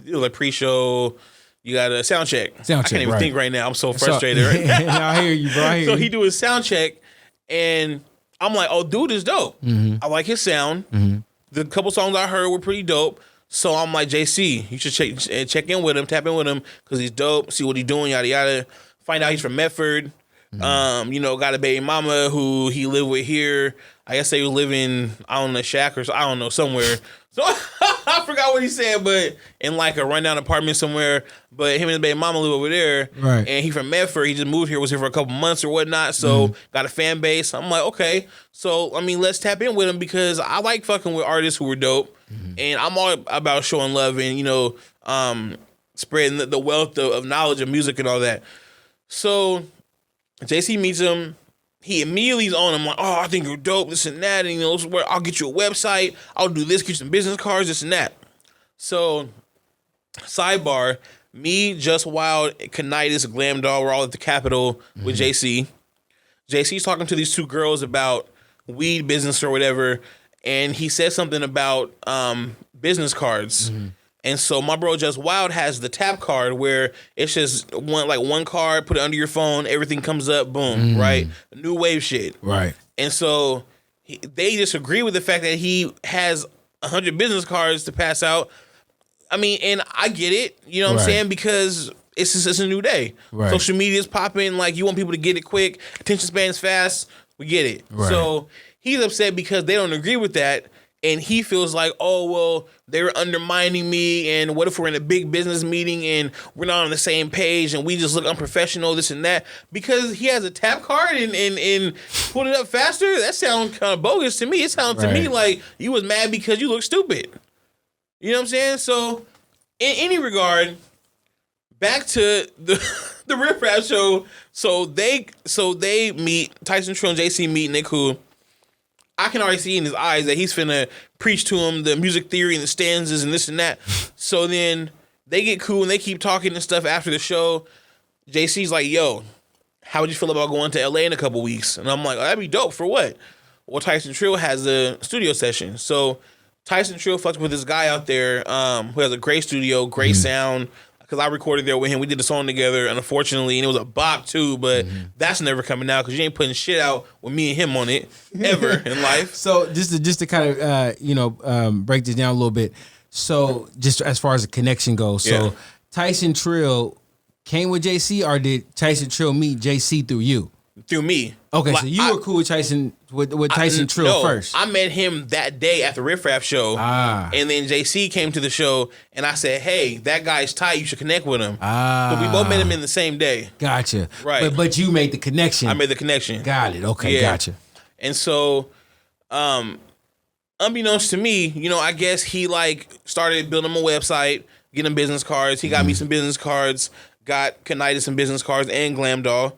like pre-show, you got a sound check. I can't even think right now. I'm so frustrated. Right now. I hear you, bro. So he do his sound check, and I'm like, oh, dude is dope. I like his sound. The couple songs I heard were pretty dope. So I'm like, JC, you should check in with him, tap in with him, because he's dope. See what he's doing, yada yada. Find out he's from Medford. Got a baby mama who he lived with here. I guess they was living out in a shack or so, I don't know, somewhere. So I forgot what he said, but in like a rundown apartment somewhere. But him and his baby mama live over there. Right. And he from Medford. He just moved here, was here for a couple months or whatnot. So got a fan base. I'm like, okay. So, let's tap in with him because I like fucking with artists who are dope. And I'm all about showing love and, spreading the wealth of knowledge of music and all that. So JC meets him. He immediately is on him like, oh, I think you're dope, this and that. And, this is where I'll get you a website. I'll do this, get you some business cards, this and that. So, sidebar, me, Just Wild, Kanitis, Glam Doll, we're all at the Capitol with JC. JC's talking to these 2 girls about weed business or whatever. And he said something about business cards. And so my bro Just Wild has the tap card where it's just one card, put it under your phone, everything comes up, boom, right? New wave shit. Right. And so they disagree with the fact that he has 100 business cards to pass out. I mean, and I get it, you know what I'm saying? Because it's a new day. Right. Social media is popping, like you want people to get it quick, attention span is fast, we get it. Right. So he's upset because they don't agree with that. And he feels like, oh, well, they're undermining me. And what if we're in a big business meeting and we're not on the same page and we just look unprofessional, this and that? Because he has a tap card and put it up faster? That sounds kind of bogus to me. It sounds to me like you was mad because you look stupid. You know what I'm saying? So, in any regard, back to the Riff Raff show. So they meet, Tyson Trill and JC meet and they cool. I can already see in his eyes that he's finna preach to him the music theory and the stanzas and this and that. So then they get cool and they keep talking and stuff after the show. JC's like, yo, how would you feel about going to LA in a couple weeks? And I'm like, oh, that'd be dope. For what? Well, Tyson Trill has a studio session. So Tyson Trill fucked with this guy out there who has a great studio, great sound. Because I recorded there with him. We did the song together, and unfortunately, and it was a bop too, but that's never coming out because you ain't putting shit out with me and him on it ever in life. So just to kind of break this down a little bit. So just as far as the connection goes, so Tyson Trill came with JC, or did Tyson Trill meet JC through you? Through me. Okay, like, so you were cool with Tyson Trill first. I met him that day at the Riff Raff show. And then JC came to the show and I said, hey, that guy's tight, you should connect with him. But we both met him in the same day. Gotcha. Right. But you made the connection. I made the connection. Got it. Okay, gotcha. And so unbeknownst to me, you know, I guess he like started building him a website, getting business cards. He got me some business cards, got Kanitis some business cards and Glam Doll.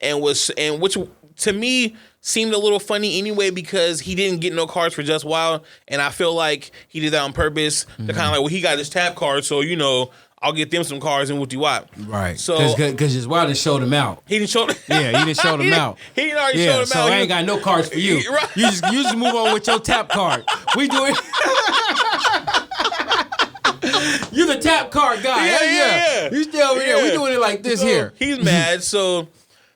Which to me seemed a little funny anyway because he didn't get no cards for Just Wild, and I feel like he did that on purpose. To kind of like, well, he got his tap card, so you know, I'll get them some cards and whoopty wop. Right. So because Just Wild didn't show them out. He didn't show them. Yeah, he didn't show them out. He already showed them out. So I ain't got no cards for you. Right. You just move on with your tap card. We do it. You the tap card guy. Yeah. You stay over here. We doing it like this here. He's mad. So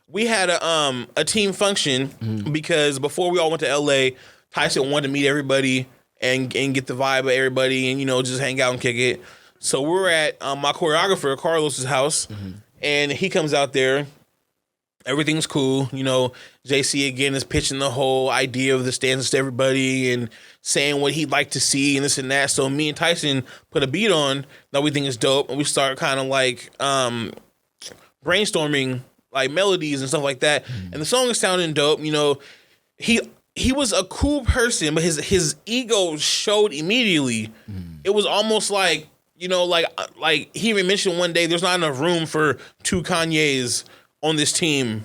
we had a team function because before we all went to LA, Tyson wanted to meet everybody and get the vibe of everybody and, you know, just hang out and kick it. So we're at my choreographer, Carlos's house, and he comes out there. Everything's cool. You know, JC again is pitching the whole idea of the stanzas to everybody and saying what he'd like to see and this and that. So me and Tyson put a beat on that we think is dope, and we start kind of like brainstorming like melodies and stuff like that. And the song is sounding dope. You know, he was a cool person, but his ego showed immediately. It was almost like, you know, like he even mentioned one day there's not enough room for 2 Kanyes on this team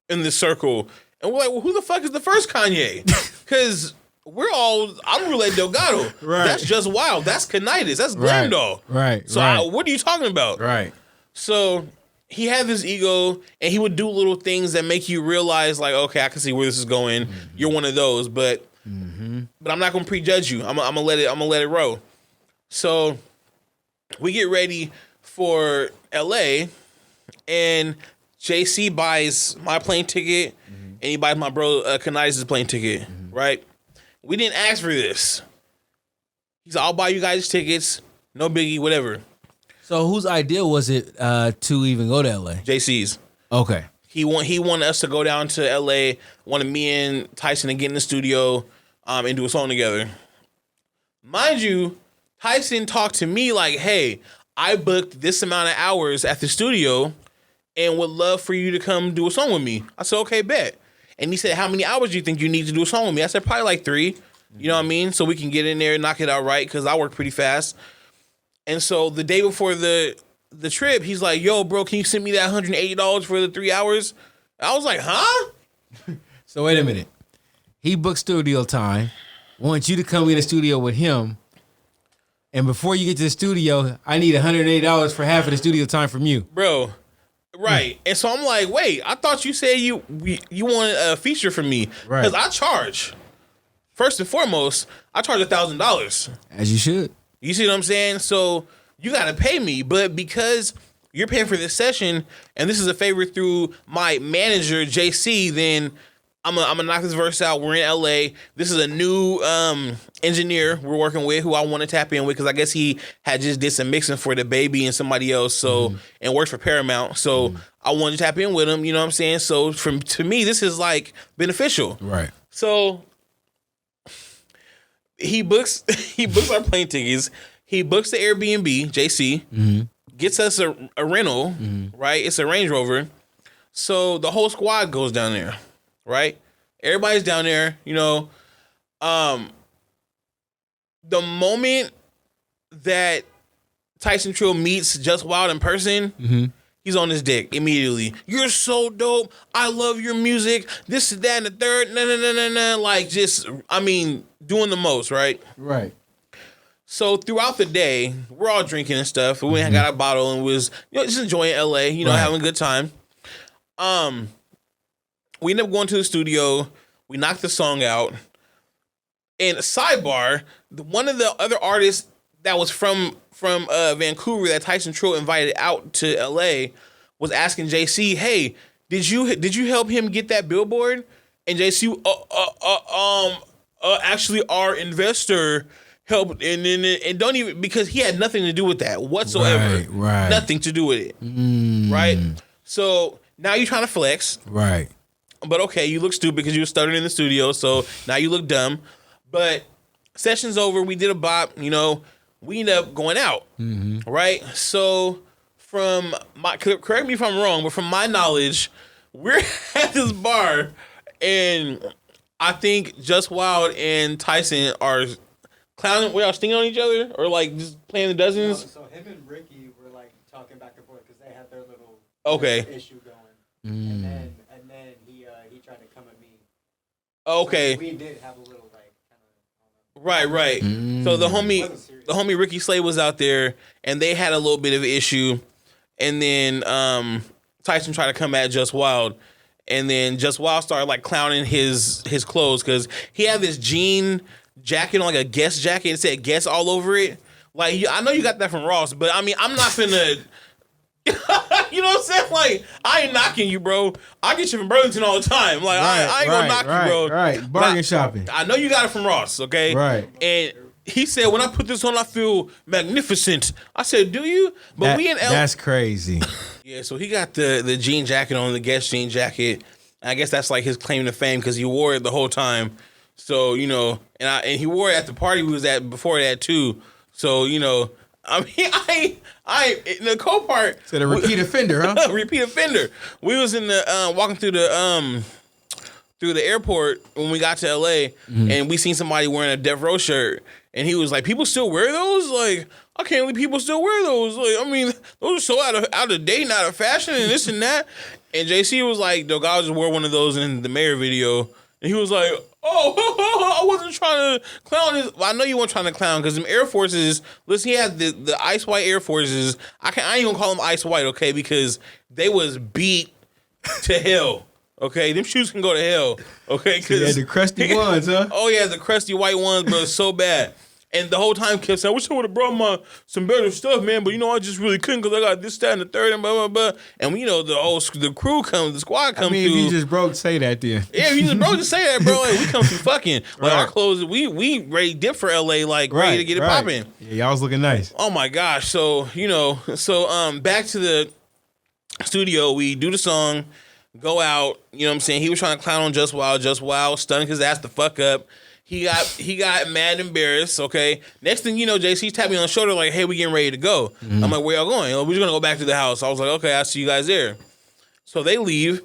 in this circle. And we're like, well, who the fuck is the first Kanye? Because I'm Roulette Delgato. Right. That's Just Wild. That's Kanitis. That's Glam Doll. Right. So what are you talking about? Right. So he had this ego, and he would do little things that make you realize, like, okay, I can see where this is going. You're one of those, but I'm not gonna prejudge you. I'm gonna let it roll. So we get ready for LA, and JC buys my plane ticket, and he buys my bro Kanitis' plane ticket. Right? We didn't ask for this. He said, I'll buy you guys tickets. No biggie, whatever. So whose idea was it to even go to LA? JC's. Okay. He wanted us to go down to LA, wanted me and Tyson to get in the studio and do a song together. Mind you, Tyson talked to me like, hey, I booked this amount of hours at the studio and would love for you to come do a song with me. I said, okay, bet. And he said, how many hours do you think you need to do a song with me? I said, probably like 3. You know what I mean? So we can get in there and knock it out right, because I work pretty fast. And so the day before the trip, he's like, yo, bro, can you send me that $180 for the 3 hours? I was like, huh? So wait a minute. He booked studio time, wants you to come in the studio with him, and before you get to the studio, I need $180 for half of the studio time from you. Bro, right. And so I'm like, wait, I thought you said you wanted a feature from me. Right. Because I charge. First and foremost, I charge $1,000. As you should. You see what I'm saying? So you got to pay me. But because you're paying for this session and this is a favor through my manager, JC, then I'm gonna knock this verse out. We're in LA. This is a new engineer we're working with who I want to tap in with because I guess he had just did some mixing for the baby and somebody else. So and works for Paramount. So I wanted to tap in with him. You know what I'm saying? So to me, this is like beneficial. Right. So he books our plane tickets. He books the Airbnb. JC gets us a rental. Right. It's a Range Rover. So the whole squad goes down there. Right? Everybody's down there, you know. The moment that Tyson Trill meets Just Wild in person, he's on his dick immediately. You're so dope. I love your music. This, that, and the third. Nah. Like, just, I mean, doing the most, right? Right. So throughout the day, we're all drinking and stuff. We got a bottle and was, just enjoying LA, having a good time. We ended up going to the studio. We knocked the song out. And sidebar, one of the other artists that was from Vancouver that Tyson Trill invited out to LA was asking JC, "Hey, did you help him get that Billboard?" And JC, actually, our investor helped, and don't even, because he had nothing to do with that whatsoever. Right. Nothing to do with it. Right. So now you're trying to flex. Right. But okay, you look stupid because you were stuttering in the studio, so now you look dumb. But session's over. We did a bop. We end up going out, right? So from my, correct me if I'm wrong, but from my knowledge, we're at this bar, and I think Just Wild and Tyson are clowning. We are stinging on each other, or like just playing the dozens. So him and Ricky were like talking back and forth because they had their little issue going, and then he tried to come at me. Okay. So we did have a little like kind of. Right. So the homie Ricky Slade was out there, and they had a little bit of an issue, and then Tyson tried to come at Just Wild, and then Just Wild started like clowning his clothes because he had this jean jacket on, like a Guess jacket. It said Guess all over it. Like, I know you got that from Ross, but I mean, I'm not finna. You know what I'm saying? Like, I ain't knocking you, bro. I get you from Burlington all the time. Like, I ain't gonna knock you, bro. Right, bargain shopping. I know you got it from Ross, okay? Right. And he said, when I put this on, I feel magnificent. I said, do you? But we in L. That's crazy. Yeah, so he got the jean jacket on, the Guess jean jacket. I guess that's like his claim to fame because he wore it the whole time. So, and he wore it at the party we was at before that too. So, I mean, the cool part. So the repeat offender, huh? Repeat offender. We was in the walking through the airport when we got to LA, and we seen somebody wearing a Death Row shirt, and he was like, "People still wear those? Like, I can't believe people still wear those. Like, I mean, those are so out of date, and out of fashion, and this and that." And JC was like, "Delgato just wore one of those in the Mayor video," and he was like, "Oh, I wasn't trying to clown his." Well, I know you weren't trying to clown because them Air Forces. Listen, he had the ice white Air Forces. I ain't gonna call them ice white, okay? Because they was beat to hell. Okay, them shoes can go to hell. Okay, because yeah, the crusty ones, huh? Oh yeah, the crusty white ones, bro, so bad. And the whole time kept saying, "I wish I would have brought some better stuff, man." But I just really couldn't because I got this, that, and the third, and blah blah blah. And the crew comes, the squad comes. I mean, through. if you just broke, say that then. Yeah, if you just broke, just say that, bro. Like, we come through fucking. Like, our clothes, we ready dip for LA, like ready to get it popping. Yeah, y'all was looking nice. Oh my gosh! So back to the studio, we do the song, go out. You know what I'm saying? He was trying to clown on Just Wild, stunning his ass the fuck up. He got mad, embarrassed. Okay. Next thing you know, JC tapped me on the shoulder like, "Hey, we getting ready to go." I'm like, "Where y'all going?" "We're just gonna go back to the house." I was like, "Okay, I'll see you guys there." So they leave.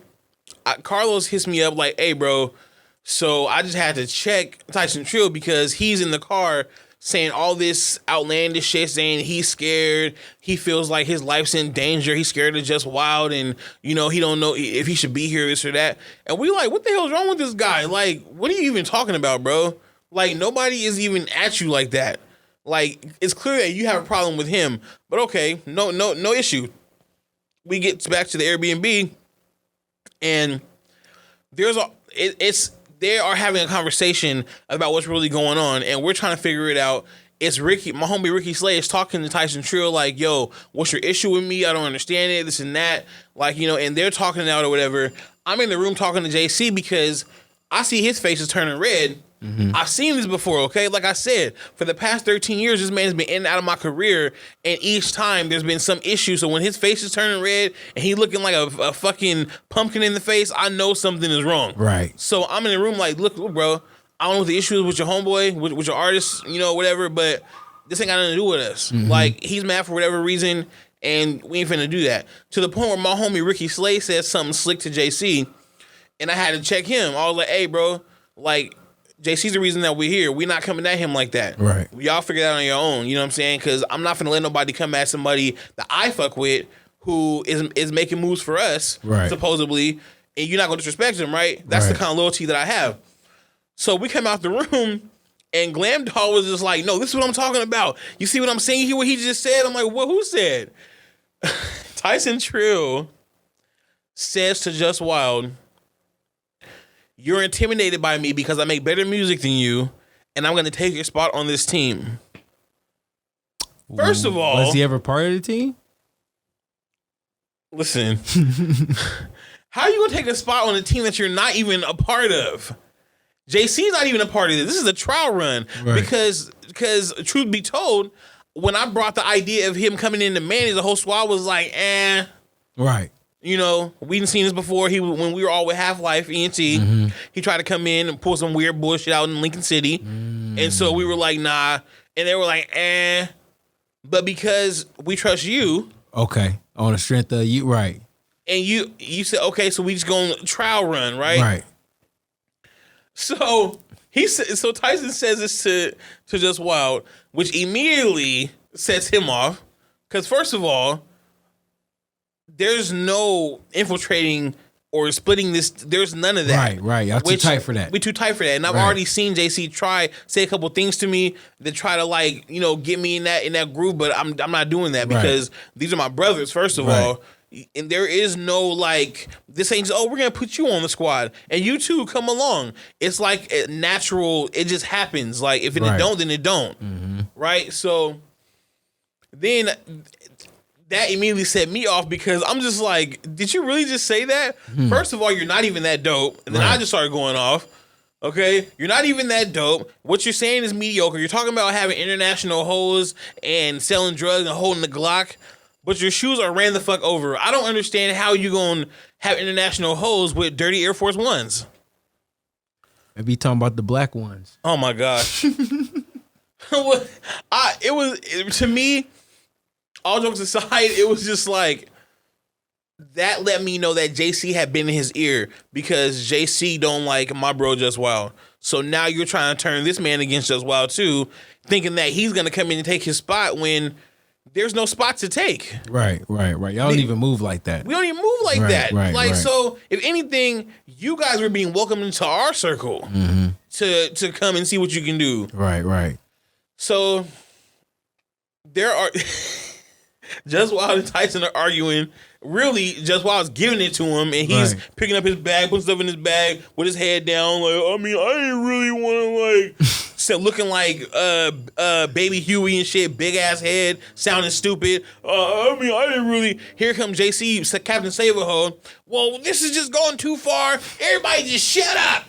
Carlos hits me up like, "Hey, bro." So I just had to check Tyson Trill because he's in the car saying all this outlandish shit, saying he's scared. He feels like his life's in danger. He's scared of Just Wild, and he don't know if he should be here, this or that. And we like, what the hell's wrong with this guy? Like, what are you even talking about, bro? Like, nobody is even at you like that. Like, it's clear that you have a problem with him. But okay, no issue. We get back to the Airbnb, and they are having a conversation about what's really going on, and we're trying to figure it out. it's Ricky, my homie Ricky Slay is talking to Tyson Trill like, yo, what's your issue with me? I don't understand it, this and that. Like, you know, and they're talking out or whatever. I'm in the room talking to JC because I see his face is turning red. I've seen this before, okay? Like I said, for the past 13 years, this man's been in and out of my career, and each time there's been some issue. So when his face is turning red and he looking like a fucking pumpkin in the face, I know something is wrong. Right. So I'm in the room like, look, bro, I don't know what the issue is with your homeboy, with your artist, you know, whatever, but this ain't got nothing to do with us. Like, he's mad for whatever reason, and we ain't finna do that. To the point where my homie Ricky Slay said something slick to JC, and I had to check him. I was like, hey, bro, like, JC's the reason that we're here. We're not coming at him like that. Right. Y'all figure that out on your own. You know what I'm saying? Because I'm not finna let nobody come at somebody that I fuck with who is making moves for us, supposedly, and you're not gonna disrespect him, right? That's the kind of loyalty that I have. So we come out the room, and Glam Doll was just like, no, this is what I'm talking about. You see what I'm saying here, what he just said? I'm like, what? Who said? Tyson Trill says to Just Wild, you're intimidated by me because I make better music than you, and I'm going to take your spot on this team. First of all... Was he ever part of the team? Listen. How are you going to take a spot on a team that you're not even a part of? JC's not even a part of this. This is a trial run. Right. Because truth be told, when I brought the idea of him coming into Manny's, the whole squad was like, eh. Right. You know, we didn't seen this before. When we were all with Half-Life, ENT, he tried to come in and pull some weird bullshit out in Lincoln City. And so we were like, nah. And they were like, eh. But because we trust you. Okay. On the strength of you, right. And you said, okay, so we just going to trial run, right? Right. So Tyson says this to Just Wild, which immediately sets him off. Because first of all, there's no infiltrating or splitting this. There's none of that. Right. Y'all too tight for that. We too tight for that. And I've already seen JC say a couple things to me that try to, like, you know, get me in that group, but I'm not doing that because these are my brothers, first of all. And there is no, like, this ain't just, oh, we're going to put you on the squad. And you two come along. It's like a natural, it just happens. Like, if it don't, then it don't. Right? So then that immediately set me off because I'm just like, did you really just say that? First of all, you're not even that dope. And then I just started going off. Okay? You're not even that dope. What you're saying is mediocre. You're talking about having international hoes and selling drugs and holding the Glock. But your shoes are ran the fuck over. I don't understand how you gonna have international hoes with dirty Air Force Ones. Maybe talking about the black ones. Oh my gosh. To me, all jokes aside, it was just like, that let me know that JC had been in his ear because JC don't like my bro Just Wild. So now you're trying to turn this man against Just Wild too, thinking that he's gonna come in and take his spot when there's no spot to take. Right. Y'all don't even move like that. We don't even move like that. So if anything, you guys were being welcomed into our circle to come and see what you can do. Right. So there are Just Wild and Tyson are arguing. Really, Just Wild's giving it to him, and he's picking up his bag, putting stuff in his bag with his head down. Like, I mean, I didn't really want to looking like Baby Huey and shit, big ass head, sounding stupid. I mean, I didn't really. Here comes JC, Captain Save-A-Ho. Well, this is just going too far. Everybody just shut up,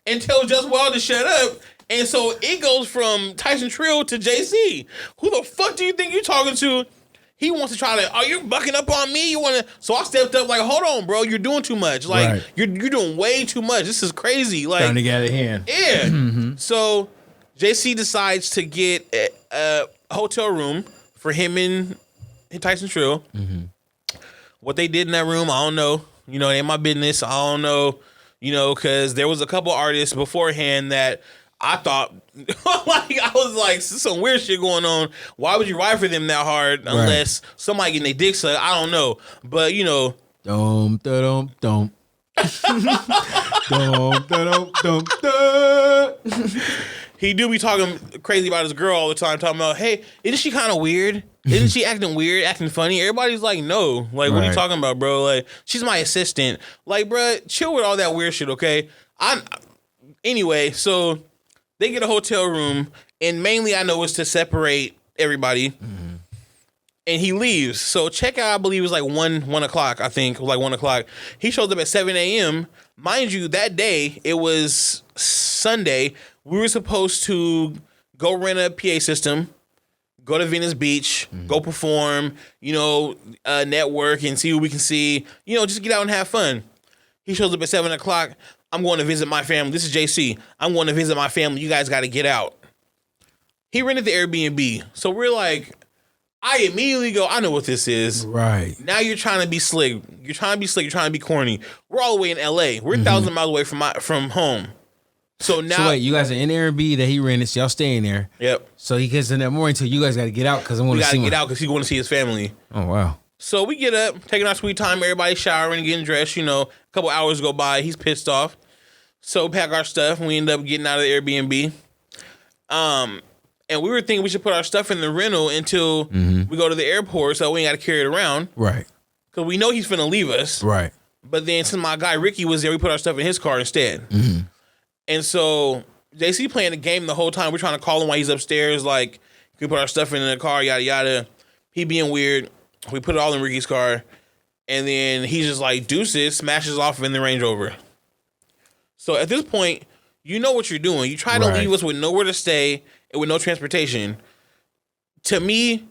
and tell Just Wild to shut up. And so it goes from Tyson Trill to JC. Who the fuck do you think you're talking to? He wants to try to, oh, you're bucking up on me? You want to? So I stepped up like, hold on, bro. You're doing too much. Like, you're doing way too much. This is crazy. Like, trying to get out of hand. Yeah. So JC decides to get a hotel room for him and Tyson Trill. What they did in that room, I don't know. You know, it ain't my business. I don't know. You know, because there was a couple artists beforehand that I thought, like, I was like, some weird shit going on. Why would you ride for them that hard unless somebody getting their dick sucked? I don't know. But, you know. Dum. He do be talking crazy about his girl all the time, talking about, hey, isn't she kind of weird? Isn't she acting weird, acting funny? Everybody's like, no. Like, what are you talking about, bro? Like, she's my assistant. Like, bro, chill with all that weird shit, okay? Anyway, so They get a hotel room, and mainly I know it's to separate everybody. Mm-hmm. And he leaves. So checkout, I believe, was like 1 o'clock, I think. Like 1 o'clock. He shows up at 7 a.m. Mind you, that day, it was Sunday. We were supposed to go rent a PA system, go to Venice Beach, go perform, network and see what we can see. Just get out and have fun. He shows up at 7 o'clock. I'm going to visit my family. This is JC. I'm going to visit my family. You guys got to get out. He rented the Airbnb. So we're like, I immediately go, I know what this is. Right. Now you're trying to be slick. You're trying to be corny. We're all the way in LA. We're 1,000 miles away from home. So now. So wait, you guys are in Airbnb that he rented, so y'all staying there. Yep. So he gets in that morning until you guys got to get out because I want to see him. We got to get out because he's going to see his family. Oh, wow. So we get up, taking our sweet time, everybody showering, getting dressed, a couple hours go by. He's pissed off. So pack our stuff, and we end up getting out of the Airbnb. And we were thinking we should put our stuff in the rental until we go to the airport so we ain't got to carry it around. Right. Because we know he's finna leave us. Right. But then since my guy Ricky was there, we put our stuff in his car instead. Mm-hmm. And so JC playing the game the whole time. We're trying to call him while he's upstairs, like, we put our stuff in the car, yada, yada. He being weird. We put it all in Ricky's car. And then he's just like, deuces, smashes off in the Range Rover. So at this point, you know what you're doing. You try to leave us with nowhere to stay and with no transportation. To me,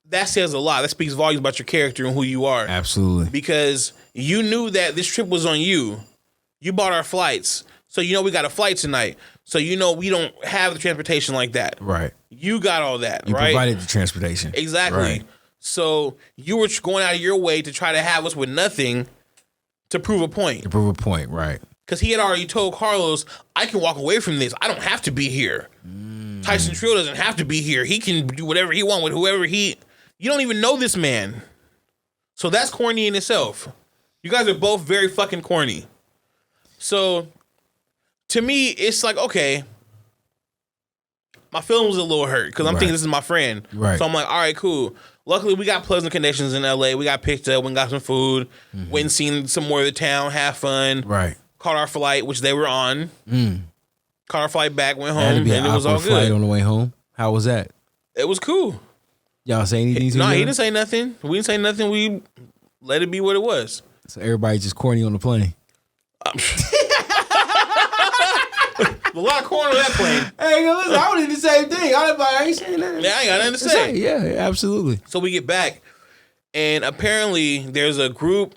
that says a lot. That speaks volumes about your character and who you are. Absolutely. Because you knew that this trip was on you. You bought our flights. So we got a flight tonight. So we don't have the transportation like that. Right. You got all that, you right? You provided the transportation. Exactly. Right. So you were going out of your way to try to have us with nothing to prove a point. To prove a point, right. Because he had already told Carlos, I can walk away from this. I don't have to be here. Tyson Trill doesn't have to be here. He can do whatever he wants with whoever You don't even know this man. So that's corny in itself. You guys are both very fucking corny. So to me, it's like, okay, my feeling was a little hurt because I'm thinking this is my friend. Right. So I'm like, all right, cool. Luckily, we got pleasant conditions in LA. We got picked up, went and got some food, went and seen some more of the town, have fun. Right. Caught our flight, which they were on. Caught our flight back, went home, and it was all good. Flight on the way home. How was that? It was cool. Y'all say anything? No, he didn't say nothing. We didn't say nothing. We let it be what it was. So everybody just corny on the plane. A lot of corn on that plane. Hey, listen, I would do the same thing. I ain't saying nothing. Yeah, I ain't got nothing to say. Yeah, absolutely. So we get back, and apparently there's a group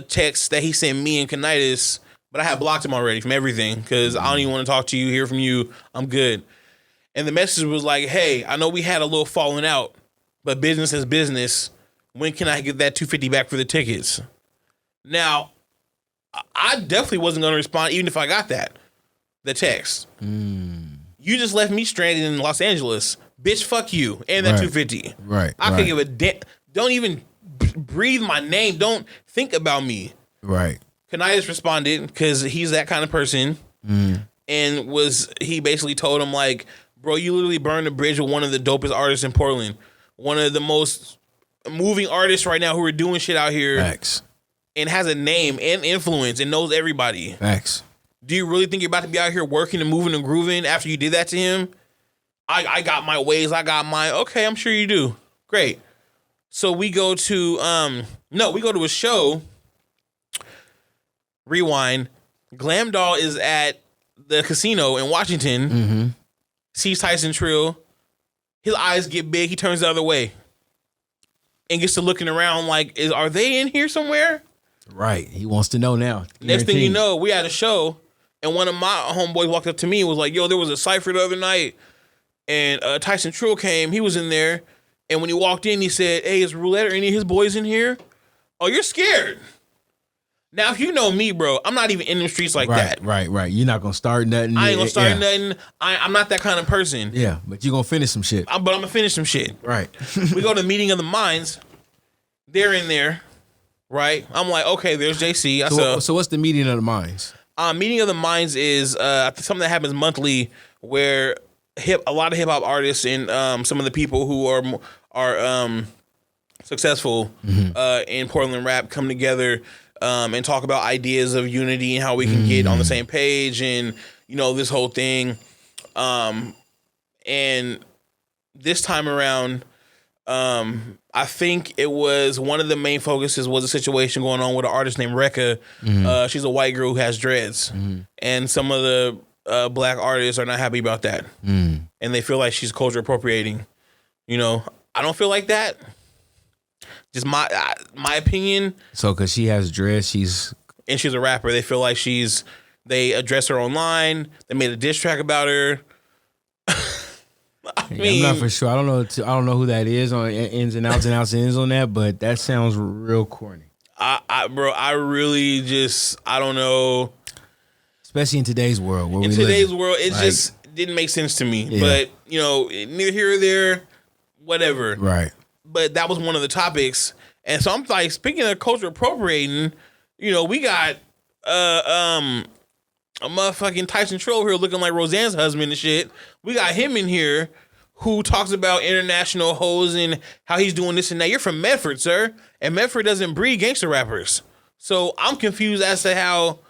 text that he sent me and Kanitis, but I had blocked him already from everything because I don't even want to talk to you, hear from you. I'm good. And the message was like, hey, I know we had a little falling out, but business is business. When can I get that $250 back for the tickets? Now, I definitely wasn't going to respond even if I got the text. You just left me stranded in Los Angeles. Bitch, fuck you. And that $250. Right. I could give a damn. Don't even breathe my name. Don't think about me. Right. Kanitis responded because he's that kind of person. And he basically told him like, bro, you literally burned the bridge with one of the dopest artists in Portland. One of the most moving artists right now who are doing shit out here. Facts. And has a name and influence and knows everybody. Facts. Do you really think you're about to be out here working and moving and grooving after you did that to him? I got my ways. I got my, okay, I'm sure you do. Great. So we go to, we go to a show. Rewind. Glam Doll is at the casino in Washington. Sees Tyson Trill. His eyes get big. He turns the other way. And gets to looking around like, are they in here somewhere? Right. He wants to know now. Next thing you know, we had a show, and one of my homeboys walked up to me and was like, yo, there was a cypher the other night, and Tyson Trill came. He was in there, and when he walked in, he said, hey, is Roulette or any of his boys in here? Oh, you're scared. Now, if you know me, bro, I'm not even in the streets like that. Right. You're not going to start nothing. I ain't going to start nothing. I'm not that kind of person. Yeah, but you're going to finish some shit. But I'm going to finish some shit. Right. We go to the meeting of the minds. They're in there. Right, I'm like, okay, there's JC. So what's the meeting of the minds? Meeting of the minds is something that happens monthly, where a lot of hip hop artists and some of the people who are successful in Portland rap come together and talk about ideas of unity and how we can get on the same page and this whole thing. And this time around, I think it was one of the main focuses was a situation going on with an artist named Rekka. She's a white girl who has dreads. And some of the black artists are not happy about that. And they feel like she's culture appropriating. I don't feel like that. Just my opinion. So, because she has dreads, she's a rapper. They feel like they address her online. They made a diss track about her. I'm not for sure. I don't know who that is on ins and outs on that, but that sounds real corny. Bro, I really I don't know. Especially in today's world. It just didn't make sense to me. Yeah. But, neither here or there, whatever. Right. But that was one of the topics. And so I'm like, speaking of culture appropriating, we got a motherfucking Tyson Trill here looking like Roseanne's husband and shit. We got him in here who talks about international hoes and how he's doing this and that. You're from Medford, sir. And Medford doesn't breed gangster rappers. So I'm confused as to how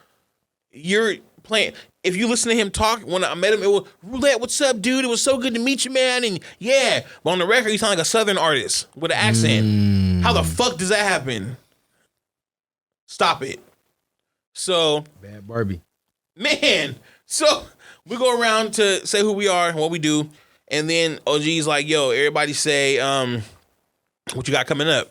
you're playing. If you listen to him talk, when I met him, it was, Roulette, what's up, dude? It was so good to meet you, man. And yeah, but on the record, you sound like a Southern artist with an accent. How the fuck does that happen? Stop it. So. Bad Barbie. Man. So we go around to say who we are and what we do. And then OG's like, yo, everybody say what you got coming up.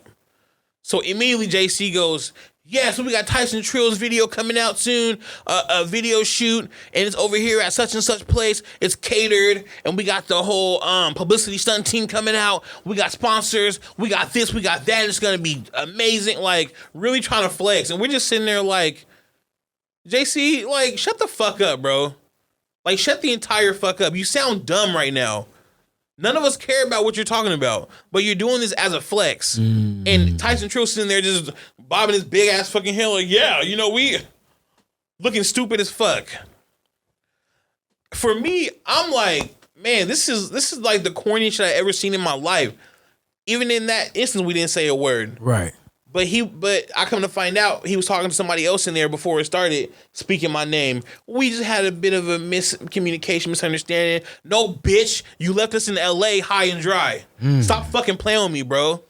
So immediately JC goes, yeah, so we got Tyson Trill's video coming out soon, a video shoot, and it's over here at such and such place. It's catered, and we got the whole publicity stunt team coming out. We got sponsors. We got this, we got that. It's going to be amazing, like really trying to flex. And we're just sitting there like, JC, like, shut the fuck up, bro. Like, shut the entire fuck up. You sound dumb right now. None of us care about what you're talking about, but you're doing this as a flex. And Tyson Trill sitting there just bobbing his big ass fucking head like, yeah, we looking stupid as fuck. For me, I'm like, man, this is like the corniest shit I ever seen in my life. Even in that instance, we didn't say a word. Right. But I come to find out he was talking to somebody else in there before it started, speaking my name. We just had a bit of a miscommunication, misunderstanding. No, bitch, you left us in LA high and dry. Stop fucking playing with me, bro.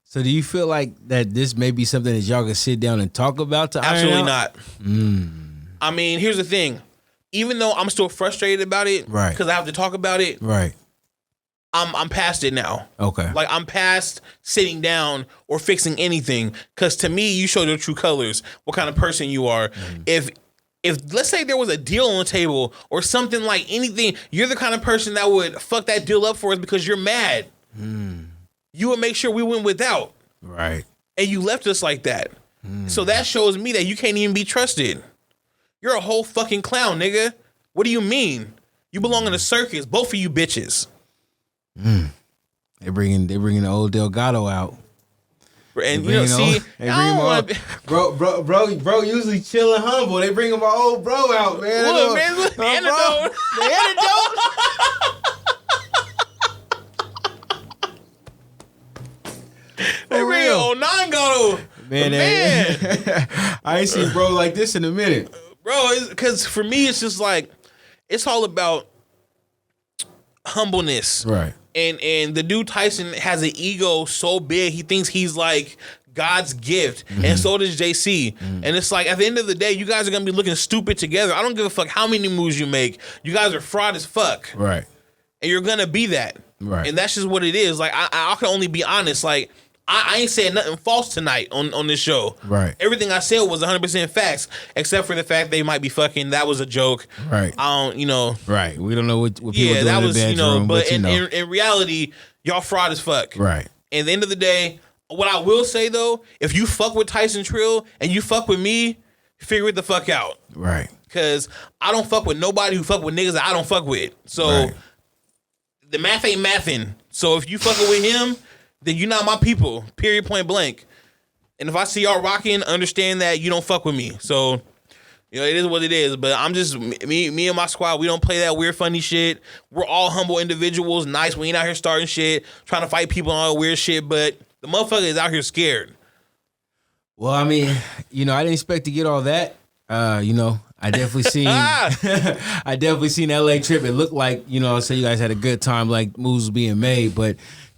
So do you feel like that this may be something that y'all can sit down and talk about to Absolutely iron out? Not. I mean, here's the thing. Even though I'm still frustrated about it, right? Because I have to talk about it, right? I'm past it now. Okay. Like, I'm past sitting down or fixing anything. Because to me, you show your true colors, what kind of person you are. If let's say there was a deal on the table or something like anything, you're the kind of person that would fuck that deal up for us because you're mad. You would make sure we went without. Right. And you left us like that. So that shows me that you can't even be trusted. You're a whole fucking clown, nigga. What do you mean? You belong in a circus, both of you bitches. They bringing the old Delgato out, and see, bro usually chill and humble. They bring my old bro out, man. Look, man, the antidote. The antidote. They bring old Nangato. Man. I ain't seen bro like this in a minute, bro. Because for me, it's just like it's all about humbleness, right? And the dude Tyson has an ego so big, he thinks he's like God's gift. And so does JC. And it's like, at the end of the day, you guys are going to be looking stupid together. I don't give a fuck how many moves you make. You guys are fraud as fuck. Right. And you're going to be that. Right. And that's just what it is. Like, I can only be honest. Like, I ain't saying nothing false tonight on this show. Right. Everything I said was 100% facts, except for the fact they might be fucking. That was a joke. Right. I don't, Right. We don't know what people do that in was, the bedroom. But in reality, y'all fraud as fuck. Right. And at the end of the day, what I will say though, if you fuck with Tyson Trill and you fuck with me, figure it the fuck out. Right. Because I don't fuck with nobody who fuck with niggas that I don't fuck with. So the math ain't mathin'. So if you fucking with him, then you're not my people, period, point blank. And if I see y'all rocking, understand that you don't fuck with me. So, it is what it is. But I'm just, me and my squad, we don't play that weird, funny shit. We're all humble individuals, nice. We ain't out here starting shit, trying to fight people on all weird shit. But the motherfucker is out here scared. Well, I mean, I didn't expect to get all that. I definitely seen I definitely seen LA trip. It looked like, you know, so you guys had a good time, like moves was being made, but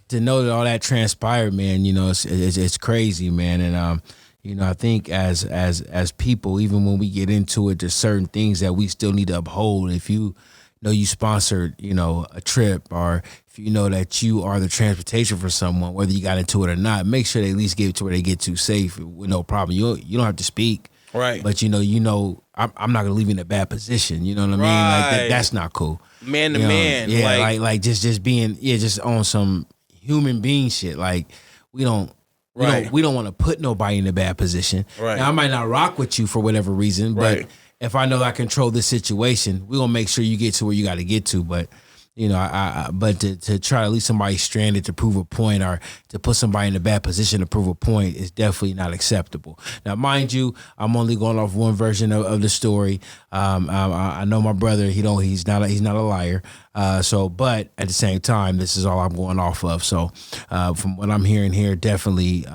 to know that all that transpired, man, you know, it's crazy, man. And you know, I think as people, even when we get into it, there's certain things that we still need to uphold. If you know you sponsored, you know, a trip, or if you know that you are the transportation for someone, whether you got into it or not, make sure they at least get it to where they get to safe with no problem. You don't have to speak. Right. But you know, I'm not gonna leave you in a bad position. You know what I mean? Like that's not cool. Man to man. Yeah, like just being just on some human being shit. Like we don't want to put nobody in a bad position. Right. Now I might not rock with you for whatever reason, but if I know I control this situation, we're gonna make sure you get to where you got to get to. But you know, but to try to leave somebody stranded to prove a point, or to put somebody in a bad position to prove a point, is definitely not acceptable. Now, mind you, I'm only going off one version of the story. I know my brother. He's not a liar. But at the same time, this is all I'm going off of. So, from what I'm hearing here, definitely,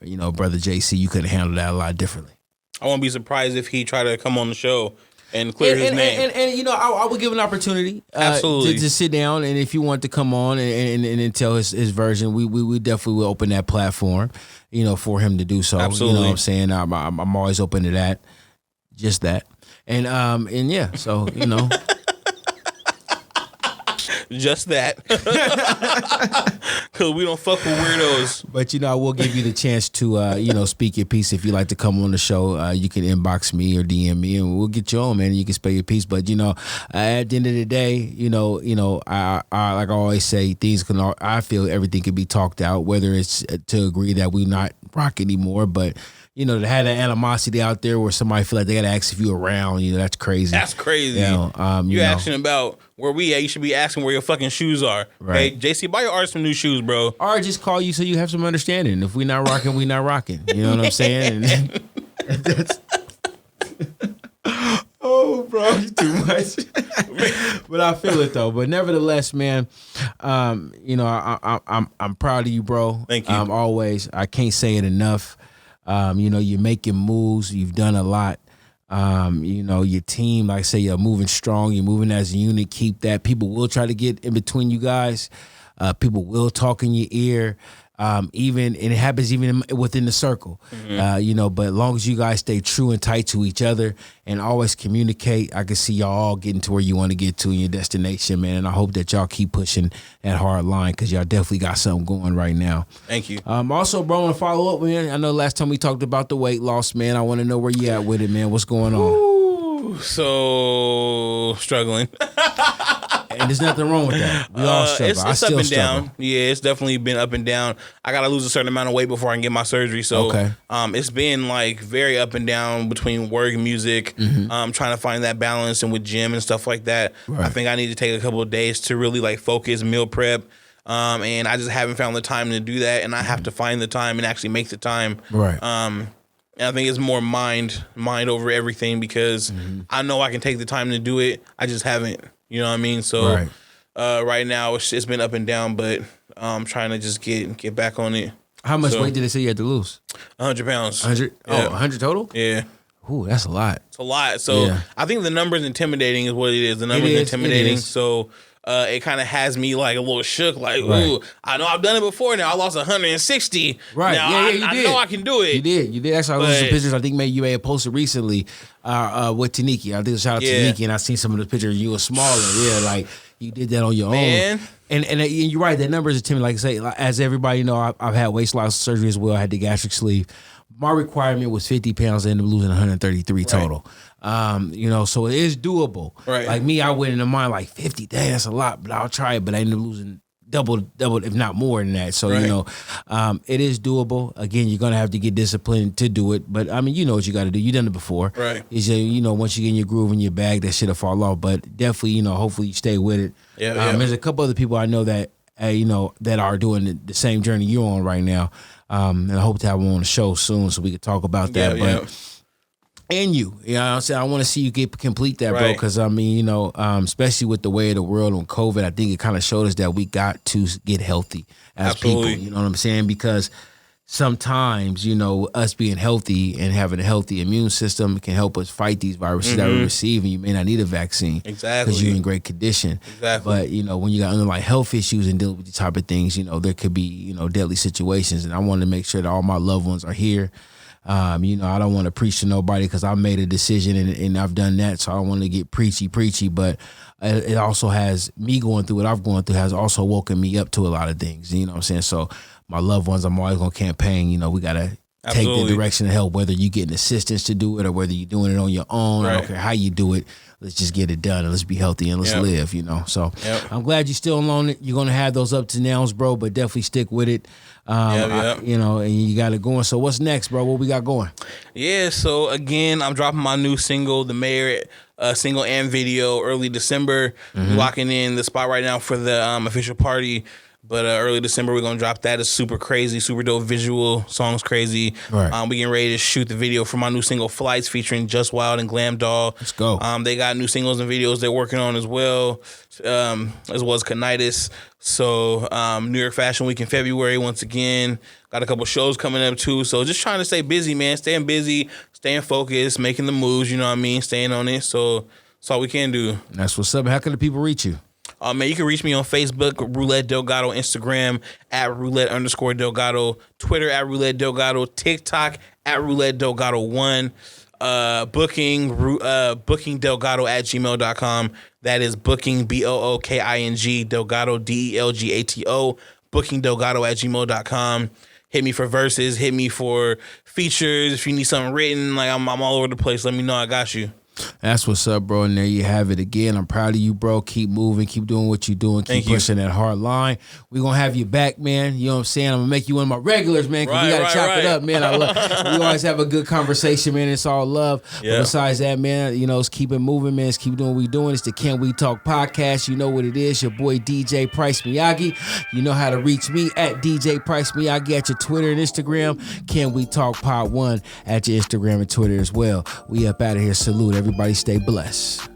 you know, brother JC, you could have handled that a lot differently. I won't be surprised if he tried to come on the show and clear his name. And you know, I would give an opportunity to sit down, and if you want to come on and tell his version, we definitely will open that platform, you know, for him to do so. Absolutely. You know what I'm saying? I'm always open to that. Just that. And yeah, so, you know. Just that. Because we don't fuck with weirdos. But, you know, I will give you the chance to, you know, speak your piece. If you'd like to come on the show, you can inbox me or DM me, and we'll get you on, man, and you can spell your piece. But, you know, at the end of the day, you know, I like I always say, I feel everything can be talked out, whether it's to agree that we not rock anymore, but, you know, to have that animosity out there where somebody feel like they got to ask if you around, you know, that's crazy. That's crazy. You're asking about where we at. You should be asking where your fucking shoes are. Right. Hey, JC, buy your art some new shoes, bro. Or just call you so you have some understanding. If we not rocking, we not rocking. You know what I'm saying? Oh, bro, you too much. But I feel it though. But nevertheless, man, you know, I'm proud of you, bro. Thank you. Always. I can't say it enough. You know, you're making moves. You've done a lot. You know, your team, like I say, you're moving strong. You're moving as a unit. Keep that. People will try to get in between you guys. People will talk in your ear. And it happens even within the circle. Mm-hmm. You know, but as long as you guys stay true and tight to each other and always communicate, I can see y'all all getting to where you want to get to in your destination, man. And I hope that y'all keep pushing that hard line, because y'all definitely got something going right now. Thank you. Also, bro, I want to follow up, man. I know last time we talked about the weight loss, man. I want to know where you at with it, man. What's going on? Ooh, so struggling. And there's nothing wrong with that. We all struggle. It's up and down. Yeah, it's definitely been up and down. I gotta lose a certain amount of weight before I can get my surgery. So, it's been like very up and down between work and music. Mm-hmm. Trying to find that balance, and with gym and stuff like that. Right. I think I need to take a couple of days to really like focus, meal prep. And I just haven't found the time to do that, and I have to find the time and actually make the time. Right. And I think it's more mind over everything, because I know I can take the time to do it. I just haven't. You know what I mean? So right now it's been up and down, but I'm trying to just get back on it. How much weight did they say you had to lose? 100 pounds. 100? Yeah. Oh, 100 total? Yeah. Ooh, that's a lot. It's a lot. So I think the number's intimidating is what it is. The number's intimidating. So it kind of has me like a little shook. Like, ooh, I know I've done it before now. I lost 160. Right. Now you did. I know I can do it. You did. Actually, I looked at some pictures. I think maybe you may have posted recently with Taniki. I think a shout out to Taniki, and I seen some of the pictures. You were smaller. Yeah, like you did that on your own. And you're right. That number is intimidating. Like I say, as everybody know, I've had waist loss surgery as well. I had the gastric sleeve. My requirement was 50 pounds. I ended up losing 133 total. You know, so it is doable. Right. Like me, I went into mine like 50. Dang, that's a lot, but I'll try it. But I ended up losing double, if not more than that. So, you know, it is doable. Again, you're going to have to get disciplined to do it. But, I mean, you know what you got to do. You've done it before. Right. You know, once you get in your groove in your bag, that shit will fall off. But definitely, you know, hopefully you stay with it. There's a couple other people I know that, you know, that are doing the same journey you're on right now. And I hope to have them on the show soon so we can talk about that. And you know what I'm saying? I want to see you complete that, bro, because, I mean, you know, especially with the way of the world on COVID, I think it kind of showed us that we got to get healthy as people. You know what I'm saying? Because sometimes, us being healthy and having a healthy immune system can help us fight these viruses that we're receiving. You may not need a vaccine. Exactly. Because you're in great condition. Exactly. But, when you got underlying health issues and dealing with these type of things, there could be, deadly situations. And I want to make sure that all my loved ones are here. I don't want to preach to nobody because I made a decision and I've done that. So I don't want to get preachy, but it also has me going through what I've gone through has also woken me up to a lot of things. You know what I'm saying? So my loved ones, I'm always going to campaign. We got to take the direction of help, whether you're getting assistance to do it or whether you're doing it on your own. Right. I don't care how you do it. Let's just get it done and let's be healthy and let's live, So I'm glad you're still on it. You're going to have those ups and downs, bro, but definitely stick with it. And you got it going. So what's next, bro? What we got going? Yeah, so again, I'm dropping my new single, The Mayor, single and video, early December. Locking in the spot right now for the official party. But early December, we're going to drop that. It's super crazy, super dope visual. Song's crazy. Right. We getting ready to shoot the video for my new single, Flights, featuring Just Wild and Glam Doll. Let's go. They got new singles and videos they're working on as well as Conitis. So New York Fashion Week in February, once again. Got a couple shows coming up, too. So just trying to stay busy, man. Staying busy, staying focused, making the moves, you know what I mean? Staying on it. So that's all we can do. That's what's up. How can the people reach you? Man, you can reach me on Facebook, Roulette Delgato, Instagram at Roulette_Delgato, Twitter at Roulette Delgato, TikTok at Roulette Delgato 1, booking Delgato at gmail.com. That is booking BOOKING Delgato DELGATO, booking Delgato at gmail.com. Hit me for verses, hit me for features. If you need something written, like I'm all over the place. Let me know. I got you. That's what's up, bro. And there you have it again. I'm proud of you, bro. Keep moving. Keep doing what you're doing. Keep pushing that hard line. We're going to have you back, man. You know what I'm saying? I'm going to make you one of my regulars, man, because we got to chop it up, man. We always have a good conversation, man. It's all love. Yeah. But besides that, man, it's keep it moving, man. It's keep doing what we're doing. It's the Can We Talk podcast. You know what it is. Your boy, DJ Pryce Miyagi. You know how to reach me at DJ Pryce Miyagi at your Twitter and Instagram. Can We Talk Pod 1 at your Instagram and Twitter as well. We up out of here. Salute. Everybody stay blessed.